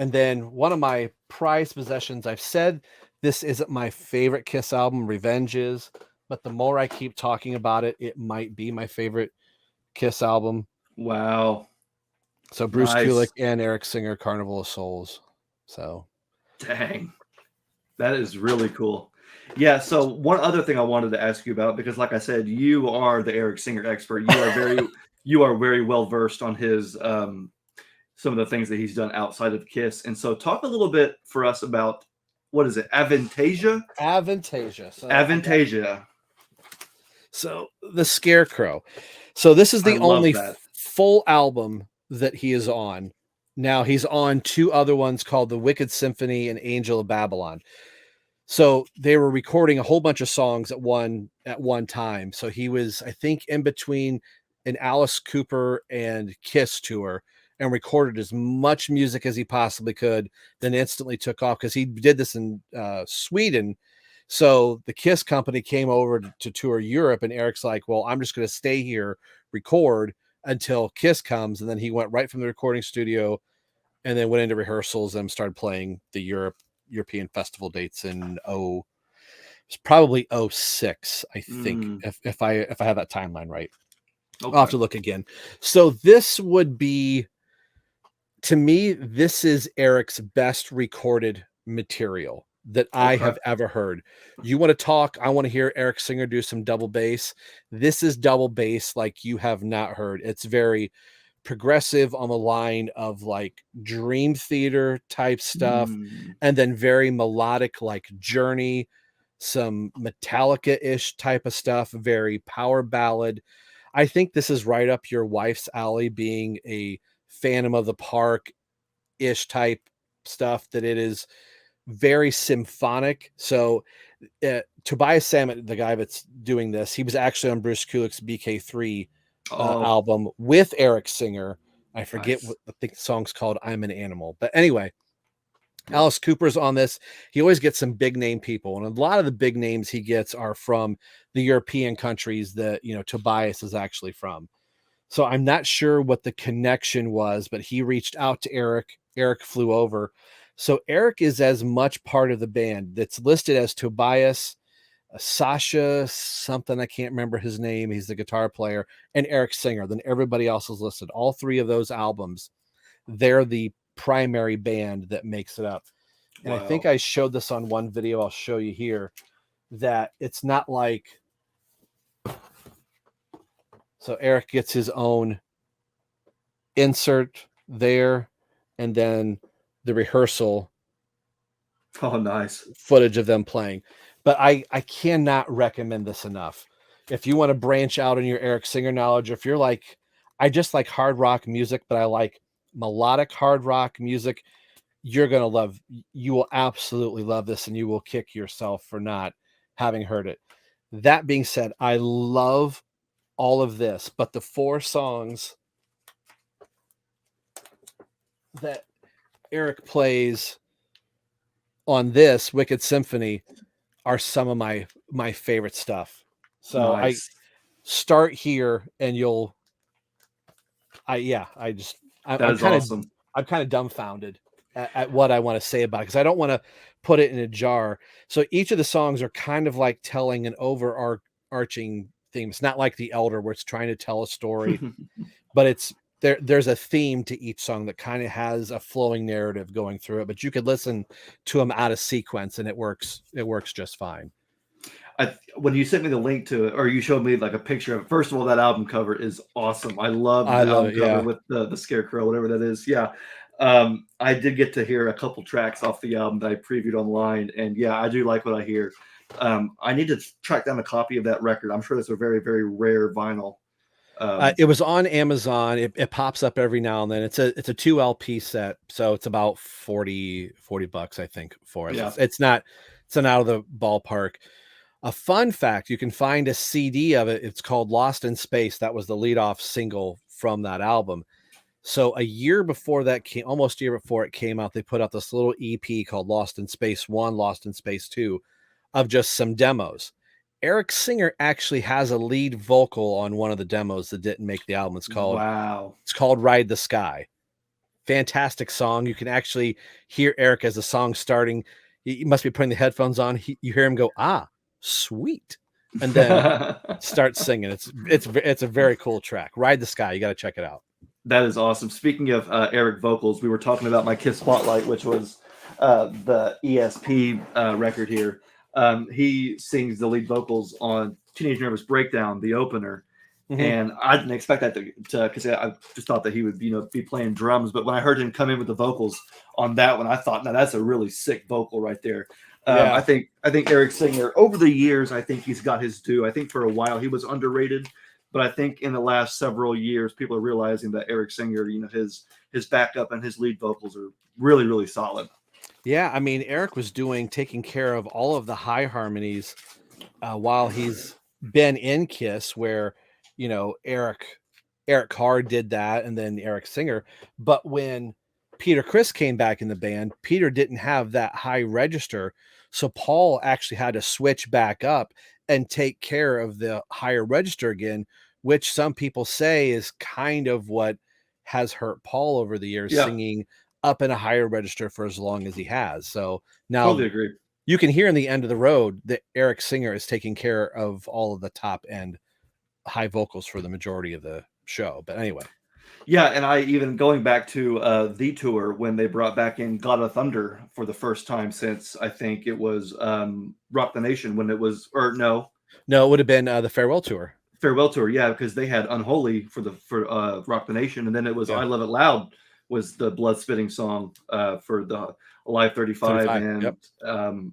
And then one of my prized possessions, I've said this isn't my favorite Kiss album, Revenge is, but the more I keep talking about it, it might be my favorite Kiss album. Wow. So Bruce Kulick Nice. and Eric Singer, Carnival of Souls. So Dang. That is really cool. Yeah, so one other thing I wanted to ask you about, because like I said, you are the Eric Singer expert. You are very well versed on his some of the things that he's done outside of Kiss. And so talk a little bit for us about what is it? Avantasia? Avantasia. Avantasia. So the Scarecrow. So this is I the love only that. full album that he is on. Now he's on two other ones called The Wicked Symphony and Angel of Babylon. So they were recording a whole bunch of songs at one time. So he was, I think, in between an Alice Cooper and Kiss tour and recorded as much music as he possibly could, then instantly took off because he did this in Sweden. So the Kiss company came over to tour Europe, and Eric's like, well, I'm just going to stay here, record until Kiss comes. And then he went right from the recording studio and then went into rehearsals and started playing the European festival dates in it's probably 06, I think, Mm, if I have that timeline right. I'll have okay. to look again. So this would be, to me, this is Eric's best recorded material that I Okay. have ever heard. You want to talk, I want to hear Eric Singer do some double bass. This is double bass like you have not heard. It's very progressive on the line of like Dream Theater type stuff, Mm, and then very melodic like Journey, some Metallica-ish type of stuff, very power ballad. I think this is right up your wife's alley, being a Phantom of the Park ish type stuff, that it is very symphonic. So Tobias Sammet, the guy that's doing this, he was actually on Bruce Kulick's BK3 oh, album with Eric Singer. I forget nice. what I think the song's called, I'm an Animal. But anyway, Yep. Alice Cooper's on this. He always gets some big name people, and a lot of the big names he gets are from the European countries that, Tobias is actually from. So I'm not sure what the connection was, but he reached out to Eric. Eric flew over. So Eric is as much part of the band that's listed as Tobias, Sasha, something, I can't remember his name. He's the guitar player, and Eric Singer. Then everybody else is listed. All three of those albums, they're the primary band that makes it up. And I think Wow. I showed this on one video. I'll show you here that it's not like, so Eric gets his own insert there, and then the rehearsal Oh, nice. footage of them playing. But I cannot recommend this enough. If you want to branch out in your Eric Singer knowledge, if you're like, I just like hard rock music, but I like melodic hard rock music, you're going to love, you will absolutely love this, and you will kick yourself for not having heard it. That being said, I love all of this, but the four songs that Eric plays on this Wicked Symphony are some of my favorite stuff. So I Nice. start here, and you'll, I just, That I'm is kind of, awesome. dumbfounded at what I want to say about it, because I don't want to put it in a jar. So each of the songs are kind of like telling an overarching theme. It's not like The Elder where it's trying to tell a story, but it's there's a theme to each song that kind of has a flowing narrative going through it. But you could listen to them out of sequence, and it works just fine. When you sent me the link to it, or you showed me like a picture of it, first of all, that album cover is awesome. I love I the love album it. cover Yeah. with the scarecrow, whatever that is. Yeah. I did get to hear a couple tracks off the album that I previewed online, and yeah, I do like what I hear. I need to track down a copy of that record. I'm sure that's a very, very rare vinyl. It was on Amazon. It pops up every now and then. It's a 2 LP set, so it's about 40 bucks, I think, for it. Yeah. It's an out of the ballpark. A fun fact, you can find a CD of it. It's called Lost in Space. That was the leadoff single from that album. So a year before that came, almost a year before it came out, they put out this little EP called Lost in Space 1, Lost in Space 2, of just some demos. Eric Singer actually has a lead vocal on one of the demos that didn't make the album. Wow. It's called Ride the Sky. Fantastic song. You can actually hear Eric as the song starting. He must be putting the headphones on. You hear him go, "Ah, sweet," and then start singing. It's a very cool track. Ride the Sky. You got to check it out. That is awesome. Speaking of Eric vocals, we were talking about my Kiss Spotlight, which was the ESP record here. He sings the lead vocals on Teenage Nervous Breakdown, the opener. Mhm. And I didn't expect that to because I just thought that he would, be playing drums. But when I heard him come in with the vocals on that one, I thought, now that's a really sick vocal right there. Yeah. I think Eric Singer, over the years, I think he's got his due. I think for a while he was underrated, but I think in the last several years, people are realizing that Eric Singer, his backup and his lead vocals are really, really solid. Yeah, I mean, Eric was taking care of all of the high harmonies while he's been in Kiss, where Eric Carr did that, and then Eric Singer. But when Peter Criss came back in the band, Peter didn't have that high register, so Paul actually had to switch back up and take care of the higher register again, which some people say is kind of what has hurt Paul over the years, Yeah, singing up in a higher register for as long as he has. So now totally agree. you can hear in the end of the road that Eric Singer is taking care of all of the top end high vocals for the majority of the show. But anyway. Yeah, and I even going back to the tour when they brought back in God of Thunder for the first time since I think it was Rock the Nation when it was, or no, No, it would have been the farewell tour. Farewell Tour, yeah, because they had Unholy for Rock the Nation, and then it was Yeah. I Love It Loud was the blood spitting song for the Alive 35 and yep.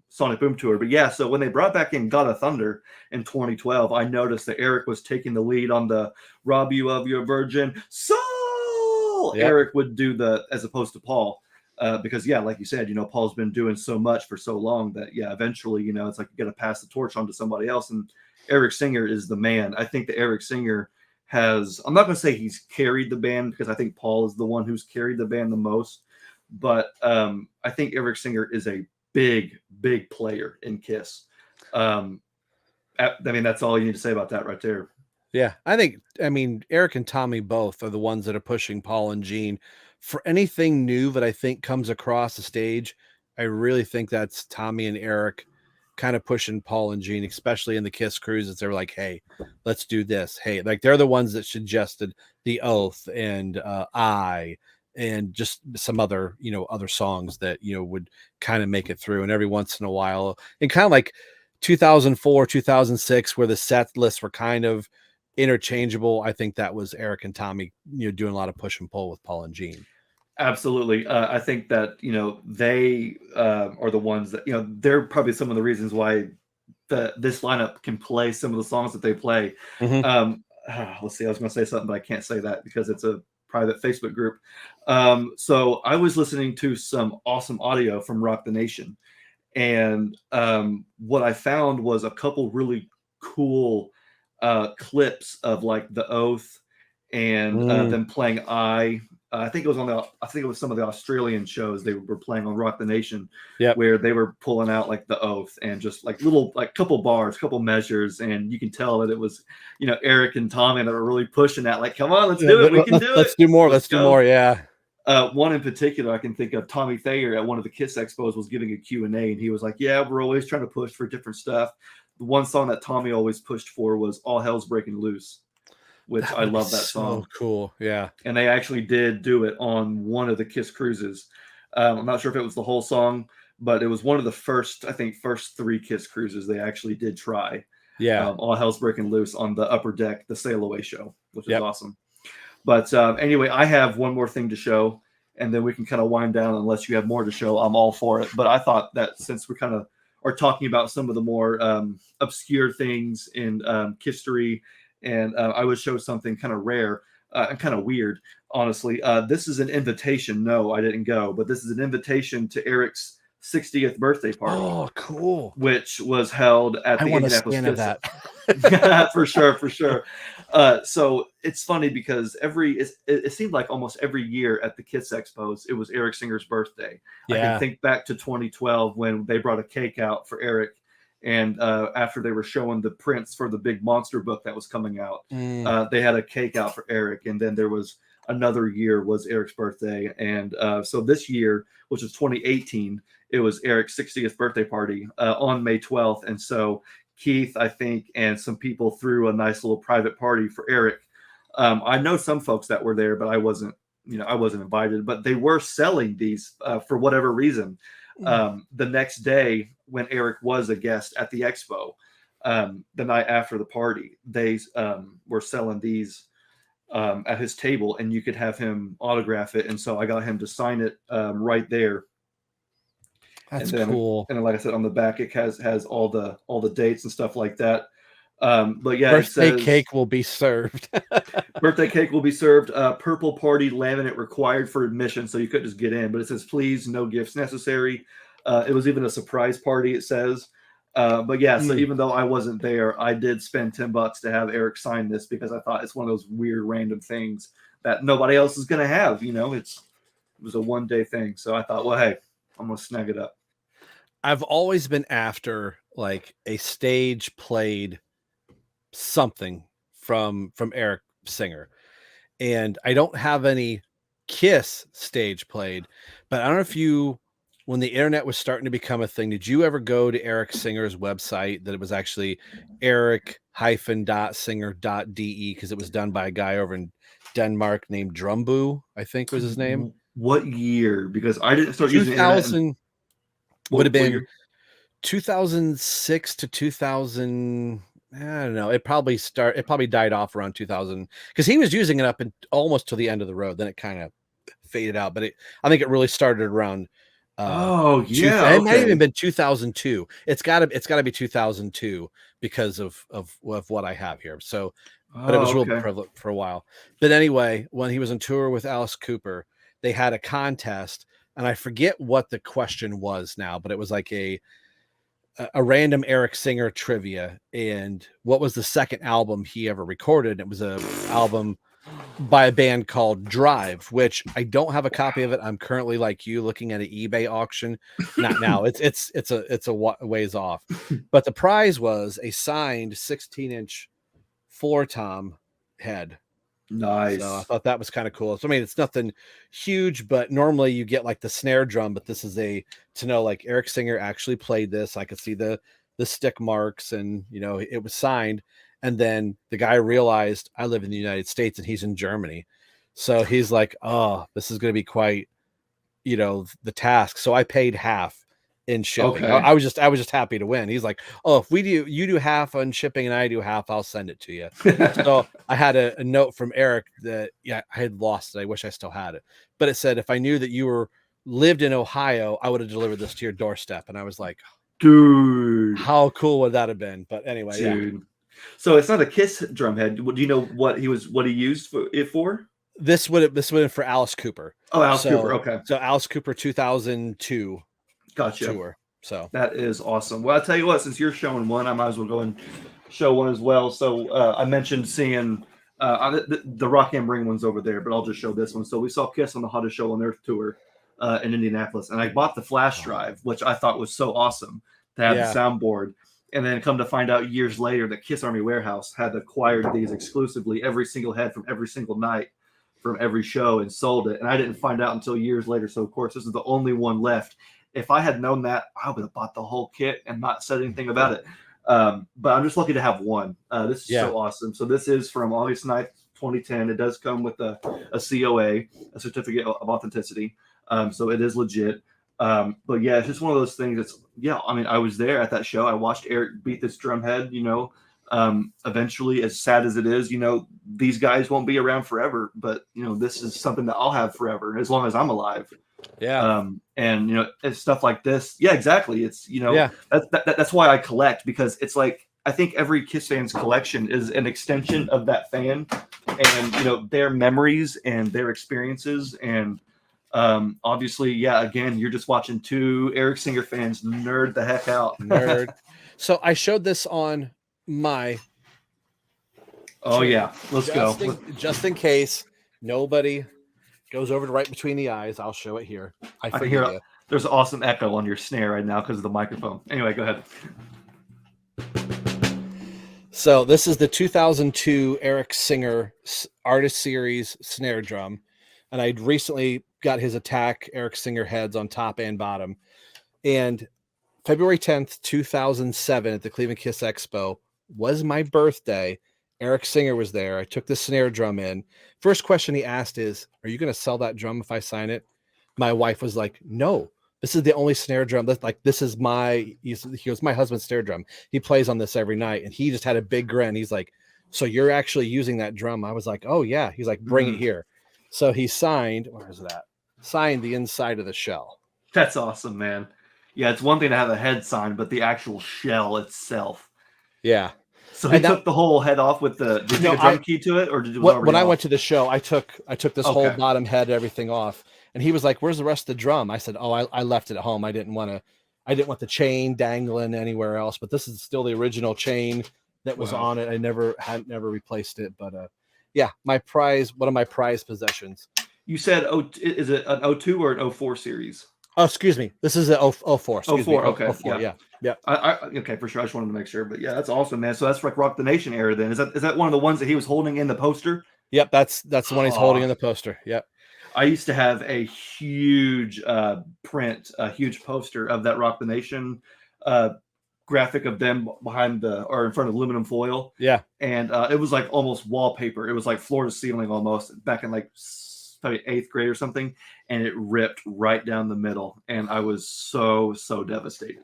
Sonic Boom Tour. But yeah, so when they brought back in God of Thunder in 2012, I noticed that Eric was taking the lead on the Rob You of Your Virgin Soul. Yep. Eric would do the, as opposed to Paul. Because yeah, like you said, Paul's been doing so much for so long that eventually, it's like you got to pass the torch on to somebody else. And Eric Singer is the man. I think that Eric Singer has, I'm not going to say he's carried the band because I think Paul is the one who's carried the band the most, but I think Eric Singer is a big, big player in Kiss. I mean, that's all you need to say about that right there. Yeah, I mean, Eric and Tommy both are the ones that are pushing Paul and Gene for anything new that I think comes across the stage. I really think that's Tommy and Eric kind of pushing Paul and Gene, especially in the Kiss cruises. They're like, hey, let's do this. Hey, like they're the ones that suggested The Oath and I and just some other, other songs that, would kind of make it through. And every once in a while, and kind of like 2004, 2006, where the set lists were kind of interchangeable. I think that was Eric and Tommy, doing a lot of push and pull with Paul and Gene. Absolutely. I think that, they are the ones that, they're probably some of the reasons why this lineup can play some of the songs that they play. Mm-hmm. Let's see, I was going to say something, but I can't say that because it's a private Facebook group. So I was listening to some awesome audio from Rock the Nation. And what I found was a couple really cool clips of like The Oath and them playing I think it was some of the Australian shows they were playing on Rock the Nation, where they were pulling out like The Oath and just like little like couple bars, couple measures, and you can tell that it was Eric and Tommy that were really pushing that, like, come on, let's do it, we can do it, let's do more, let's do more. Yeah. One in particular I can think of, Tommy Thayer at one of the Kiss Expos was giving a Q&A, and he was like, yeah, we're always trying to push for different stuff. The one song that Tommy always pushed for was All Hell's Breaking Loose, which I love that song. So cool. Yeah. And they actually did do it on one of the Kiss cruises. I'm not sure if it was the whole song, but it was one of the first 3 Kiss cruises they actually did try. Yeah. All Hell's Breaking Loose on the upper deck, the Sail Away show, which is awesome. But anyway, I have one more thing to show, and then we can kind of wind down unless you have more to show. I'm all for it. But I thought that since we kind of are talking about some of the more obscure things in history, and I would show something kind of rare and kind of weird, honestly. This is an invitation. No, I didn't go, but this is an invitation to Eric's 60th birthday party. Oh, cool. Which was held at the Indianapolis Kiss. That. For sure. So it's funny because it seemed like almost every year at the Kiss Expos, it was Eric Singer's birthday. Yeah. I can think back to 2012 when they brought a cake out for Eric. And after they were showing the prints for the big monster book that was coming out, they had a cake out for Eric. And then there was another year was Eric's birthday. And so this year, which was 2018, it was Eric's 60th birthday party on May 12th. And so Keith, I think, and some people threw a nice little private party for Eric. I know some folks that were there, but I wasn't, I wasn't invited, but they were selling these for whatever reason. The next day when Eric was a guest at the expo, the night after the party, they were selling these at his table, and you could have him autograph it. And so I got him to sign it right there. That's and then, cool. And then, like I said, on the back, it has all the dates and stuff like that. But yeah, birthday cake will be served. Birthday cake will be served. Purple party laminate required for admission, so you couldn't just get in. But it says, please, no gifts necessary. It was even a surprise party, it says. But yeah, so even though I wasn't there, I did spend $10 to have Eric sign this because I thought it's one of those weird random things that nobody else is going to have. It was a one-day thing. So I thought, well, hey, I'm going to snag it up. I've always been after like a stage played something from Eric Singer, and I don't have any Kiss stage played, but I don't know if when the internet was starting to become a thing, did you ever go to Eric Singer's website that it was actually eric-singer.de because it was done by a guy over in Denmark named Drumboo, I think was his name. What year? Because I didn't start using the internet. Would have been 2006 to 2000. I don't know. It probably died off around 2000 because he was using it up almost to the end of the road. Then it kind of faded out. But I think it really started around. It might have even been 2002. It's got to be 2002 because of what I have here. So, but it was real prevalent for a while. But anyway, when he was on tour with Alice Cooper, they had a contest, and I forget what the question was now, but it was like a random Eric Singer trivia, and what was the second album he ever recorded. It was a album by a band called Drive, which I don't have a copy of it. I'm currently, like you, looking at an eBay auction. Not now. It's a ways off, but the prize was a signed 16-inch floor tom head. Nice. So I thought that was kind of cool. So I mean, it's nothing huge, but normally you get like the snare drum, but this is to know like Eric Singer actually played this. I could see the stick marks, and it was signed. And then the guy realized I live in the United States and he's in Germany, so he's like, "Oh, this is going to be quite, the task." So I paid half in shipping. Okay. I was just happy to win. He's like, "Oh, if you do half on shipping and I do half, I'll send it to you." So I had a note from Eric that I had lost it. I wish I still had it, but it said, "If I knew that you lived in Ohio, I would have delivered this to your doorstep." And I was like, "Dude, how cool would that have been?" But anyway, dude. Yeah. So it's not a Kiss drum head. Do you know what he used it for? This would have been for Alice Cooper. Oh, Alice Cooper. Okay. So Alice Cooper 2002 gotcha. Tour. So that is awesome. Well, I'll tell you what, since you're showing one, I might as well go and show one as well. So I mentioned seeing the Rock Am Ring one's over there, but I'll just show this one. So we saw Kiss on the Hottest Show on Earth tour in Indianapolis, and I bought the flash drive, which I thought was so awesome to have the soundboard. And then come to find out years later that Kiss Army Warehouse had acquired these exclusively, every single head from every single night from every show, and sold it. And I didn't find out until years later. So, of course, this is the only one left. If I had known that, I would have bought the whole kit and not said anything about it. But I'm just lucky to have one. This is so awesome. So this is from August 9th, 2010. It does come with a COA, a certificate of authenticity. So it is legit. But yeah, it's just one of those things that's, I mean, I was there at that show. I watched Eric beat this drum head, eventually, as sad as it is, these guys won't be around forever, but this is something that I'll have forever as long as I'm alive. Yeah. And it's stuff like this. Yeah, exactly. It's, that's why I collect, because it's like, I think every Kiss fan's collection is an extension of that fan and, their memories and their experiences. And, obviously, again, you're just watching two Eric Singer fans nerd the heck out. Nerd. So I showed this on my. Oh yeah, let's go. Just in case nobody goes over to right between the eyes, I'll show it here. I can hear there's an awesome echo on your snare right now because of the microphone. Anyway, go ahead. So this is the 2002 Eric Singer Artist Series snare drum, and I recently got his Attack Eric Singer heads on top and bottom. And February 10th, 2007, at the Cleveland Kiss Expo was my birthday. Eric Singer was there. I took the snare drum in. First question he asked is, "Are you going to sell that drum if I sign it?" My wife was like, "No, this is the only snare drum. This is he was my husband's snare drum. He plays on this every night." And he just had a big grin. He's like, "So you're actually using that drum?" I was like, "Oh yeah." He's like, "Bring it here." So he signed, where is that? Signed the inside of the shell. That's awesome, man. Yeah, it's one thing to have a head sign, but the actual shell itself. Yeah. So he took the whole head off with the did you get a drum key to it, or did it was when I off? went to the show, I took this whole bottom head, everything off, and he was like, "Where's the rest of the drum?" I said, "Oh, I left it at home. I didn't want the chain dangling anywhere else, but this is still the original chain that was on it. I had never replaced it, but yeah, one of my prized possessions." You said, is it an 02 or an 04 series? Oh, excuse me. This is a 04. Excuse me. Okay. 04, yeah. Okay, for sure. I just wanted to make sure, but yeah, that's awesome, man. So that's like Rock the Nation era. Then is that one of the ones that he was holding in the poster? Yep, that's the one he's holding in the poster. Yep. I used to have a huge print, a huge poster of that Rock the Nation graphic of them behind or in front of aluminum foil. Yeah, and it was like almost wallpaper. It was like floor to ceiling almost back in like probably 8th grade or something, and it ripped right down the middle, and I was so devastated.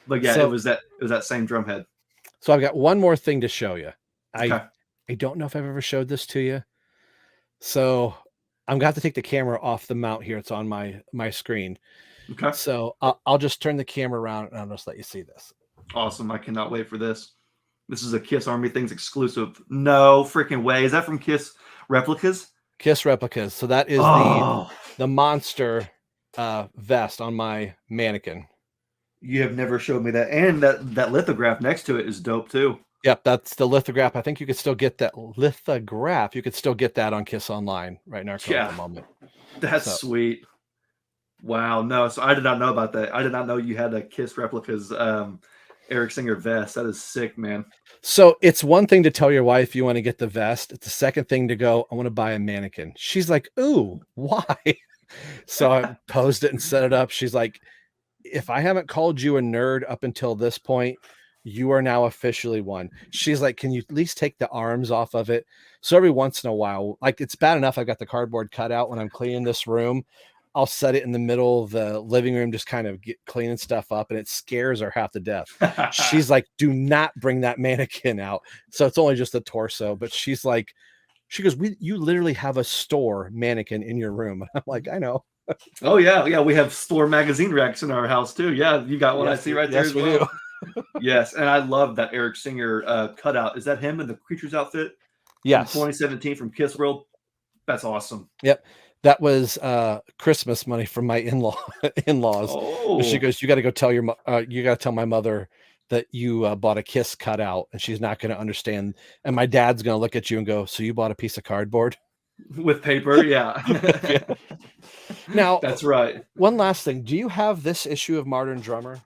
But yeah, it was that same drum head. So I've got one more thing to show you. I don't know if I've ever showed this to you, so I'm gonna have to take the camera off the mount here. It's on my screen. Okay. So I'll just turn the camera around and I'll just let you see this. Awesome! I cannot wait for this. This is a Kiss Army Things exclusive. No freaking way! Is that from Kiss Replicas? Kiss Replicas. So that is the monster vest on my mannequin. You have never showed me that, and that lithograph next to it is dope too. Yep, that's the lithograph. I think you could still get that lithograph. You could still get that on Kiss Online right now at the moment. That's sweet. Wow, no, so I did not know about that. I did not know you had a Kiss Replicas Eric Singer vest. That is sick, man. So it's one thing to tell your wife you want to get the vest. It's the second thing to go, "I want to buy a mannequin." She's like, "Ooh, why?" So I posed it and set it up. She's like, "If I haven't called you a nerd up until this point, you are now officially one." She's like, "Can you at least take the arms off of it?" So every once in a while, like it's bad enough I've got the cardboard cut out when I'm cleaning this room. I'll set it in the middle of the living room, just kind of cleaning stuff up, and it scares her half to death. She's like, "Do not bring that mannequin out." So it's only just the torso, but she's like, she goes, "You literally have a store mannequin in your room." I'm like, "I know." Oh yeah, we have store magazine racks in our house too. Yeah, you got one. Yes, I see right there. Yes, we do. Yes, and I love that Eric Singer cutout. Is that him in the Creatures outfit? Yes, 2017 from Kiss World. That's awesome. Yep. That was Christmas money from my in-laws. Oh. She goes, "You got to go tell you got to tell my mother that you bought a Kiss cutout, and she's not going to understand." And my dad's going to look at you and go, "So you bought a piece of cardboard with paper?" Yeah. Yeah. Now that's right. One last thing: do you have this issue of Modern Drummer?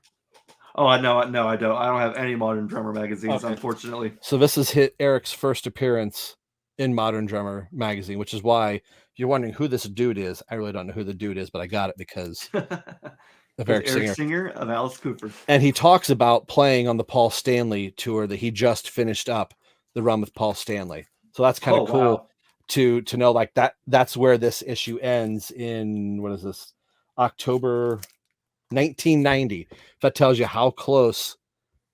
Oh, no, I don't. I don't have any Modern Drummer magazines, unfortunately. So this is Eric's first appearance in Modern Drummer magazine, which is why you're wondering who this dude is. I really don't know who the dude is, but I got it because of Eric Singer of Alice Cooper. And he talks about playing on the Paul Stanley tour that he just finished up, the run with Paul Stanley. So that's kind of cool to know, like that's where this issue ends in, what is this, October 1990. That tells you how close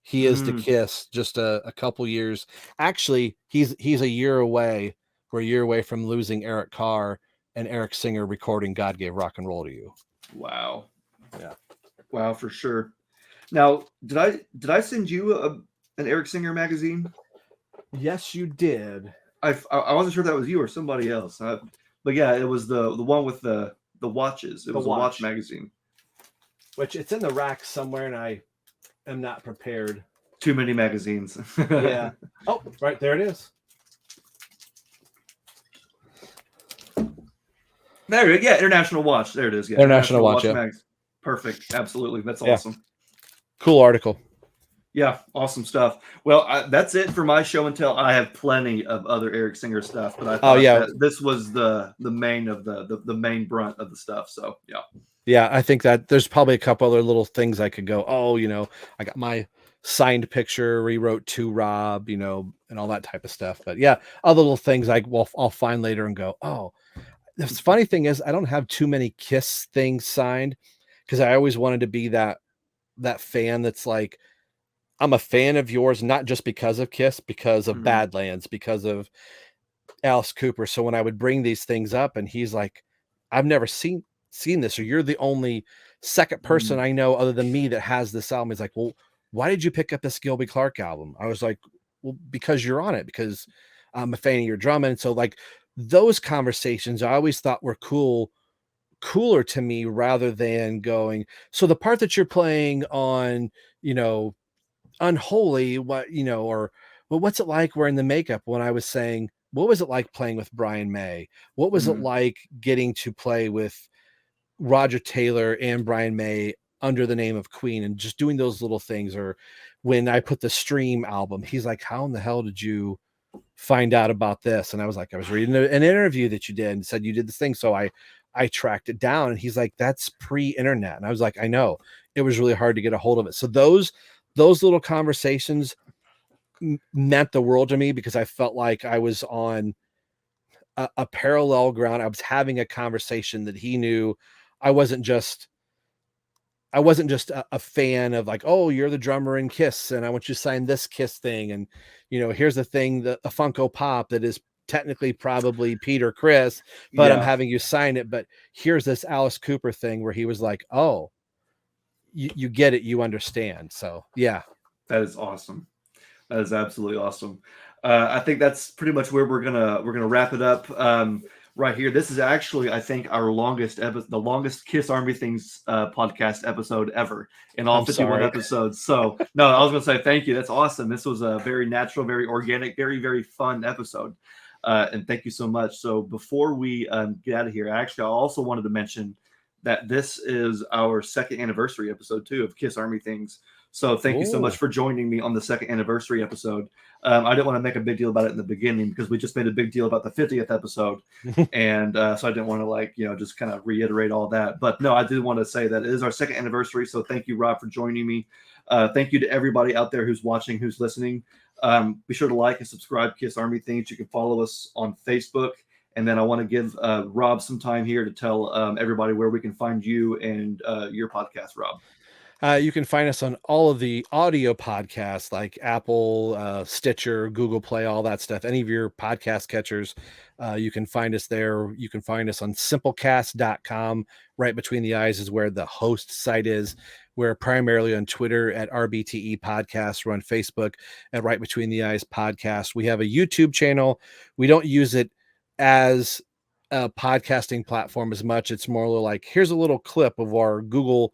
he is to Kiss, just a couple years. Actually, he's a year away. We're a year away from losing Eric Carr and Eric Singer recording "God Gave Rock and Roll to You." Wow. Yeah. Wow, for sure. Now, did I send you an Eric Singer magazine? Yes, you did. I wasn't sure if that was you or somebody else. But yeah, it was the one with the watches. It was a watch magazine. Which it's in the rack somewhere, and I am not prepared. Too many magazines. Yeah. Oh, right there it is. There you go. Yeah, International Watch. There it is. Yeah, International Watch. Yeah. Perfect. Absolutely. That's awesome. Cool article. Yeah, awesome stuff. Well, that's it for my show and tell. I have plenty of other Eric Singer stuff, but I Oh thought yeah, that this was the main of the main brunt of the stuff. So yeah. yeah. I think that there's probably a couple other little things I could go. Oh, I got my signed picture, rewrote to Rob, and all that type of stuff. But yeah, other little things I'll find later and go. Oh, the funny thing is, I don't have too many Kiss things signed because I always wanted to be that fan that's like, I'm a fan of yours, not just because of Kiss, because of Mhm. Badlands, because of Alice Cooper. So when I would bring these things up and he's like, I've never seen this, or you're the only second person Mhm. I know other than me that has this album. He's like, well, why did you pick up this Gilby Clarke album? I was like, well, because you're on it, because I'm a fan of your drumming. So like those conversations I always thought were cooler to me rather than going, so the part that you're playing on, you know, Unholy, or well, what's it like wearing the makeup? When I was saying, what was it like playing with Brian May? What was it Mhm. like getting to play with Roger Taylor and Brian May under the name of Queen and just doing those little things? Or when I put the Stream album, he's like, how in the hell did you find out about this? And I was like, I was reading an interview that you did and said you did this thing. So I tracked it down, and he's like, that's pre-internet. And I was like, I know, it was really hard to get a hold of it. So those little conversations meant the world to me because I felt like I was on a parallel ground. I was having a conversation that he knew. I wasn't just a fan of like, oh, you're the drummer in Kiss, and I want you to sign this Kiss thing, and here's the thing, a Funko Pop that is technically probably Peter Chris, but I'm Yeah, having you sign it. But here's this Alice Cooper thing where he was like, oh, you get it, you understand. So yeah, that is awesome. That is absolutely awesome. I think that's pretty much where we're gonna wrap it up right here. This is actually, I think, our the longest Kiss Army Things podcast episode ever in all I'm 51 sorry. episodes. So no, I was gonna say thank you. That's awesome. This was a very natural, very organic, very fun episode. And thank you so much. So before we get out of here, actually, I also wanted to mention that this is our second anniversary episode too of Kiss Army Things. So thank you so much Oh, for joining me on the second anniversary episode. I didn't want to make a big deal about it in the beginning because we just made a big deal about the 50th episode, and so I didn't want to just kind of reiterate all that. But no, I did want to say that it is our second anniversary. So thank you, Rob, for joining me. Thank you to everybody out there who's watching, who's listening. Be sure to like and subscribe Kiss Army Things. You can follow us on Facebook. And then I want to give Rob some time here to tell everybody where we can find you and your podcast, Rob. you can find us on all of the audio podcasts like Apple, Stitcher, Google Play, all that stuff. Any of your podcast catchers, you can find us there. You can find us on simplecast.com. Right between the eyes is where the host site is. We're primarily on Twitter at RBTE Podcast. We're on Facebook at Right Between the Eyes Podcast. We have a YouTube channel. We don't use it as a podcasting platform as much. It's more like, here's a little clip of our Google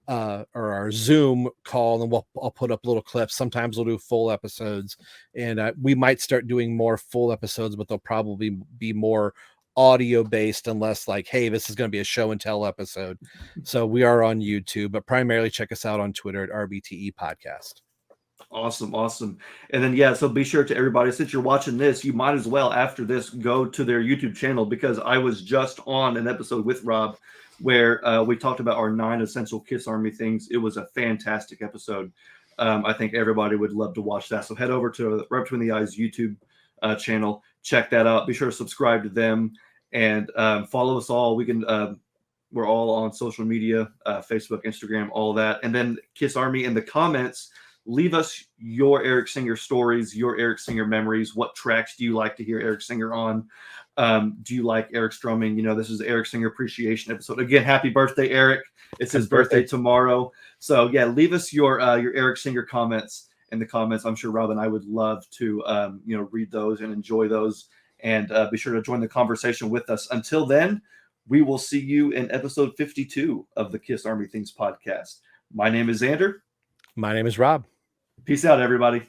or our Zoom call, and I'll put up little clips. Sometimes we'll do full episodes, and we might start doing more full episodes, but they'll probably be more audio based, unless like, hey, this is going to be a show and tell episode. So we are on YouTube, but primarily check us out on Twitter at RBTE Podcast. Awesome, awesome. And then yeah, so be sure to everybody, since you're watching this, you might as well after this go to their YouTube channel because I was just on an episode with Rob where we talked about our 9 essential Kiss Army things. It was a fantastic episode. I think everybody would love to watch that. So head over to Right Between the Eyes YouTube channel, check that out. Be sure to subscribe to them and follow us all. We're all on social media, Facebook, Instagram, all that. And then Kiss Army in the comments, leave us your Eric Singer stories, your Eric Singer memories. What tracks do you like to hear Eric Singer on? Do you like Eric's drumming? This is the Eric Singer appreciation episode. Again, happy birthday, Eric. It's his Happy birthday. birthday tomorrow. So yeah, leave us your Eric Singer comments in the comments. I'm sure Rob and I would love to read those and enjoy those. And be sure to join the conversation with us. Until then, we will see you in episode 52 of the Kiss Army Things podcast. My name is Xander. My name is Rob. Peace out, everybody.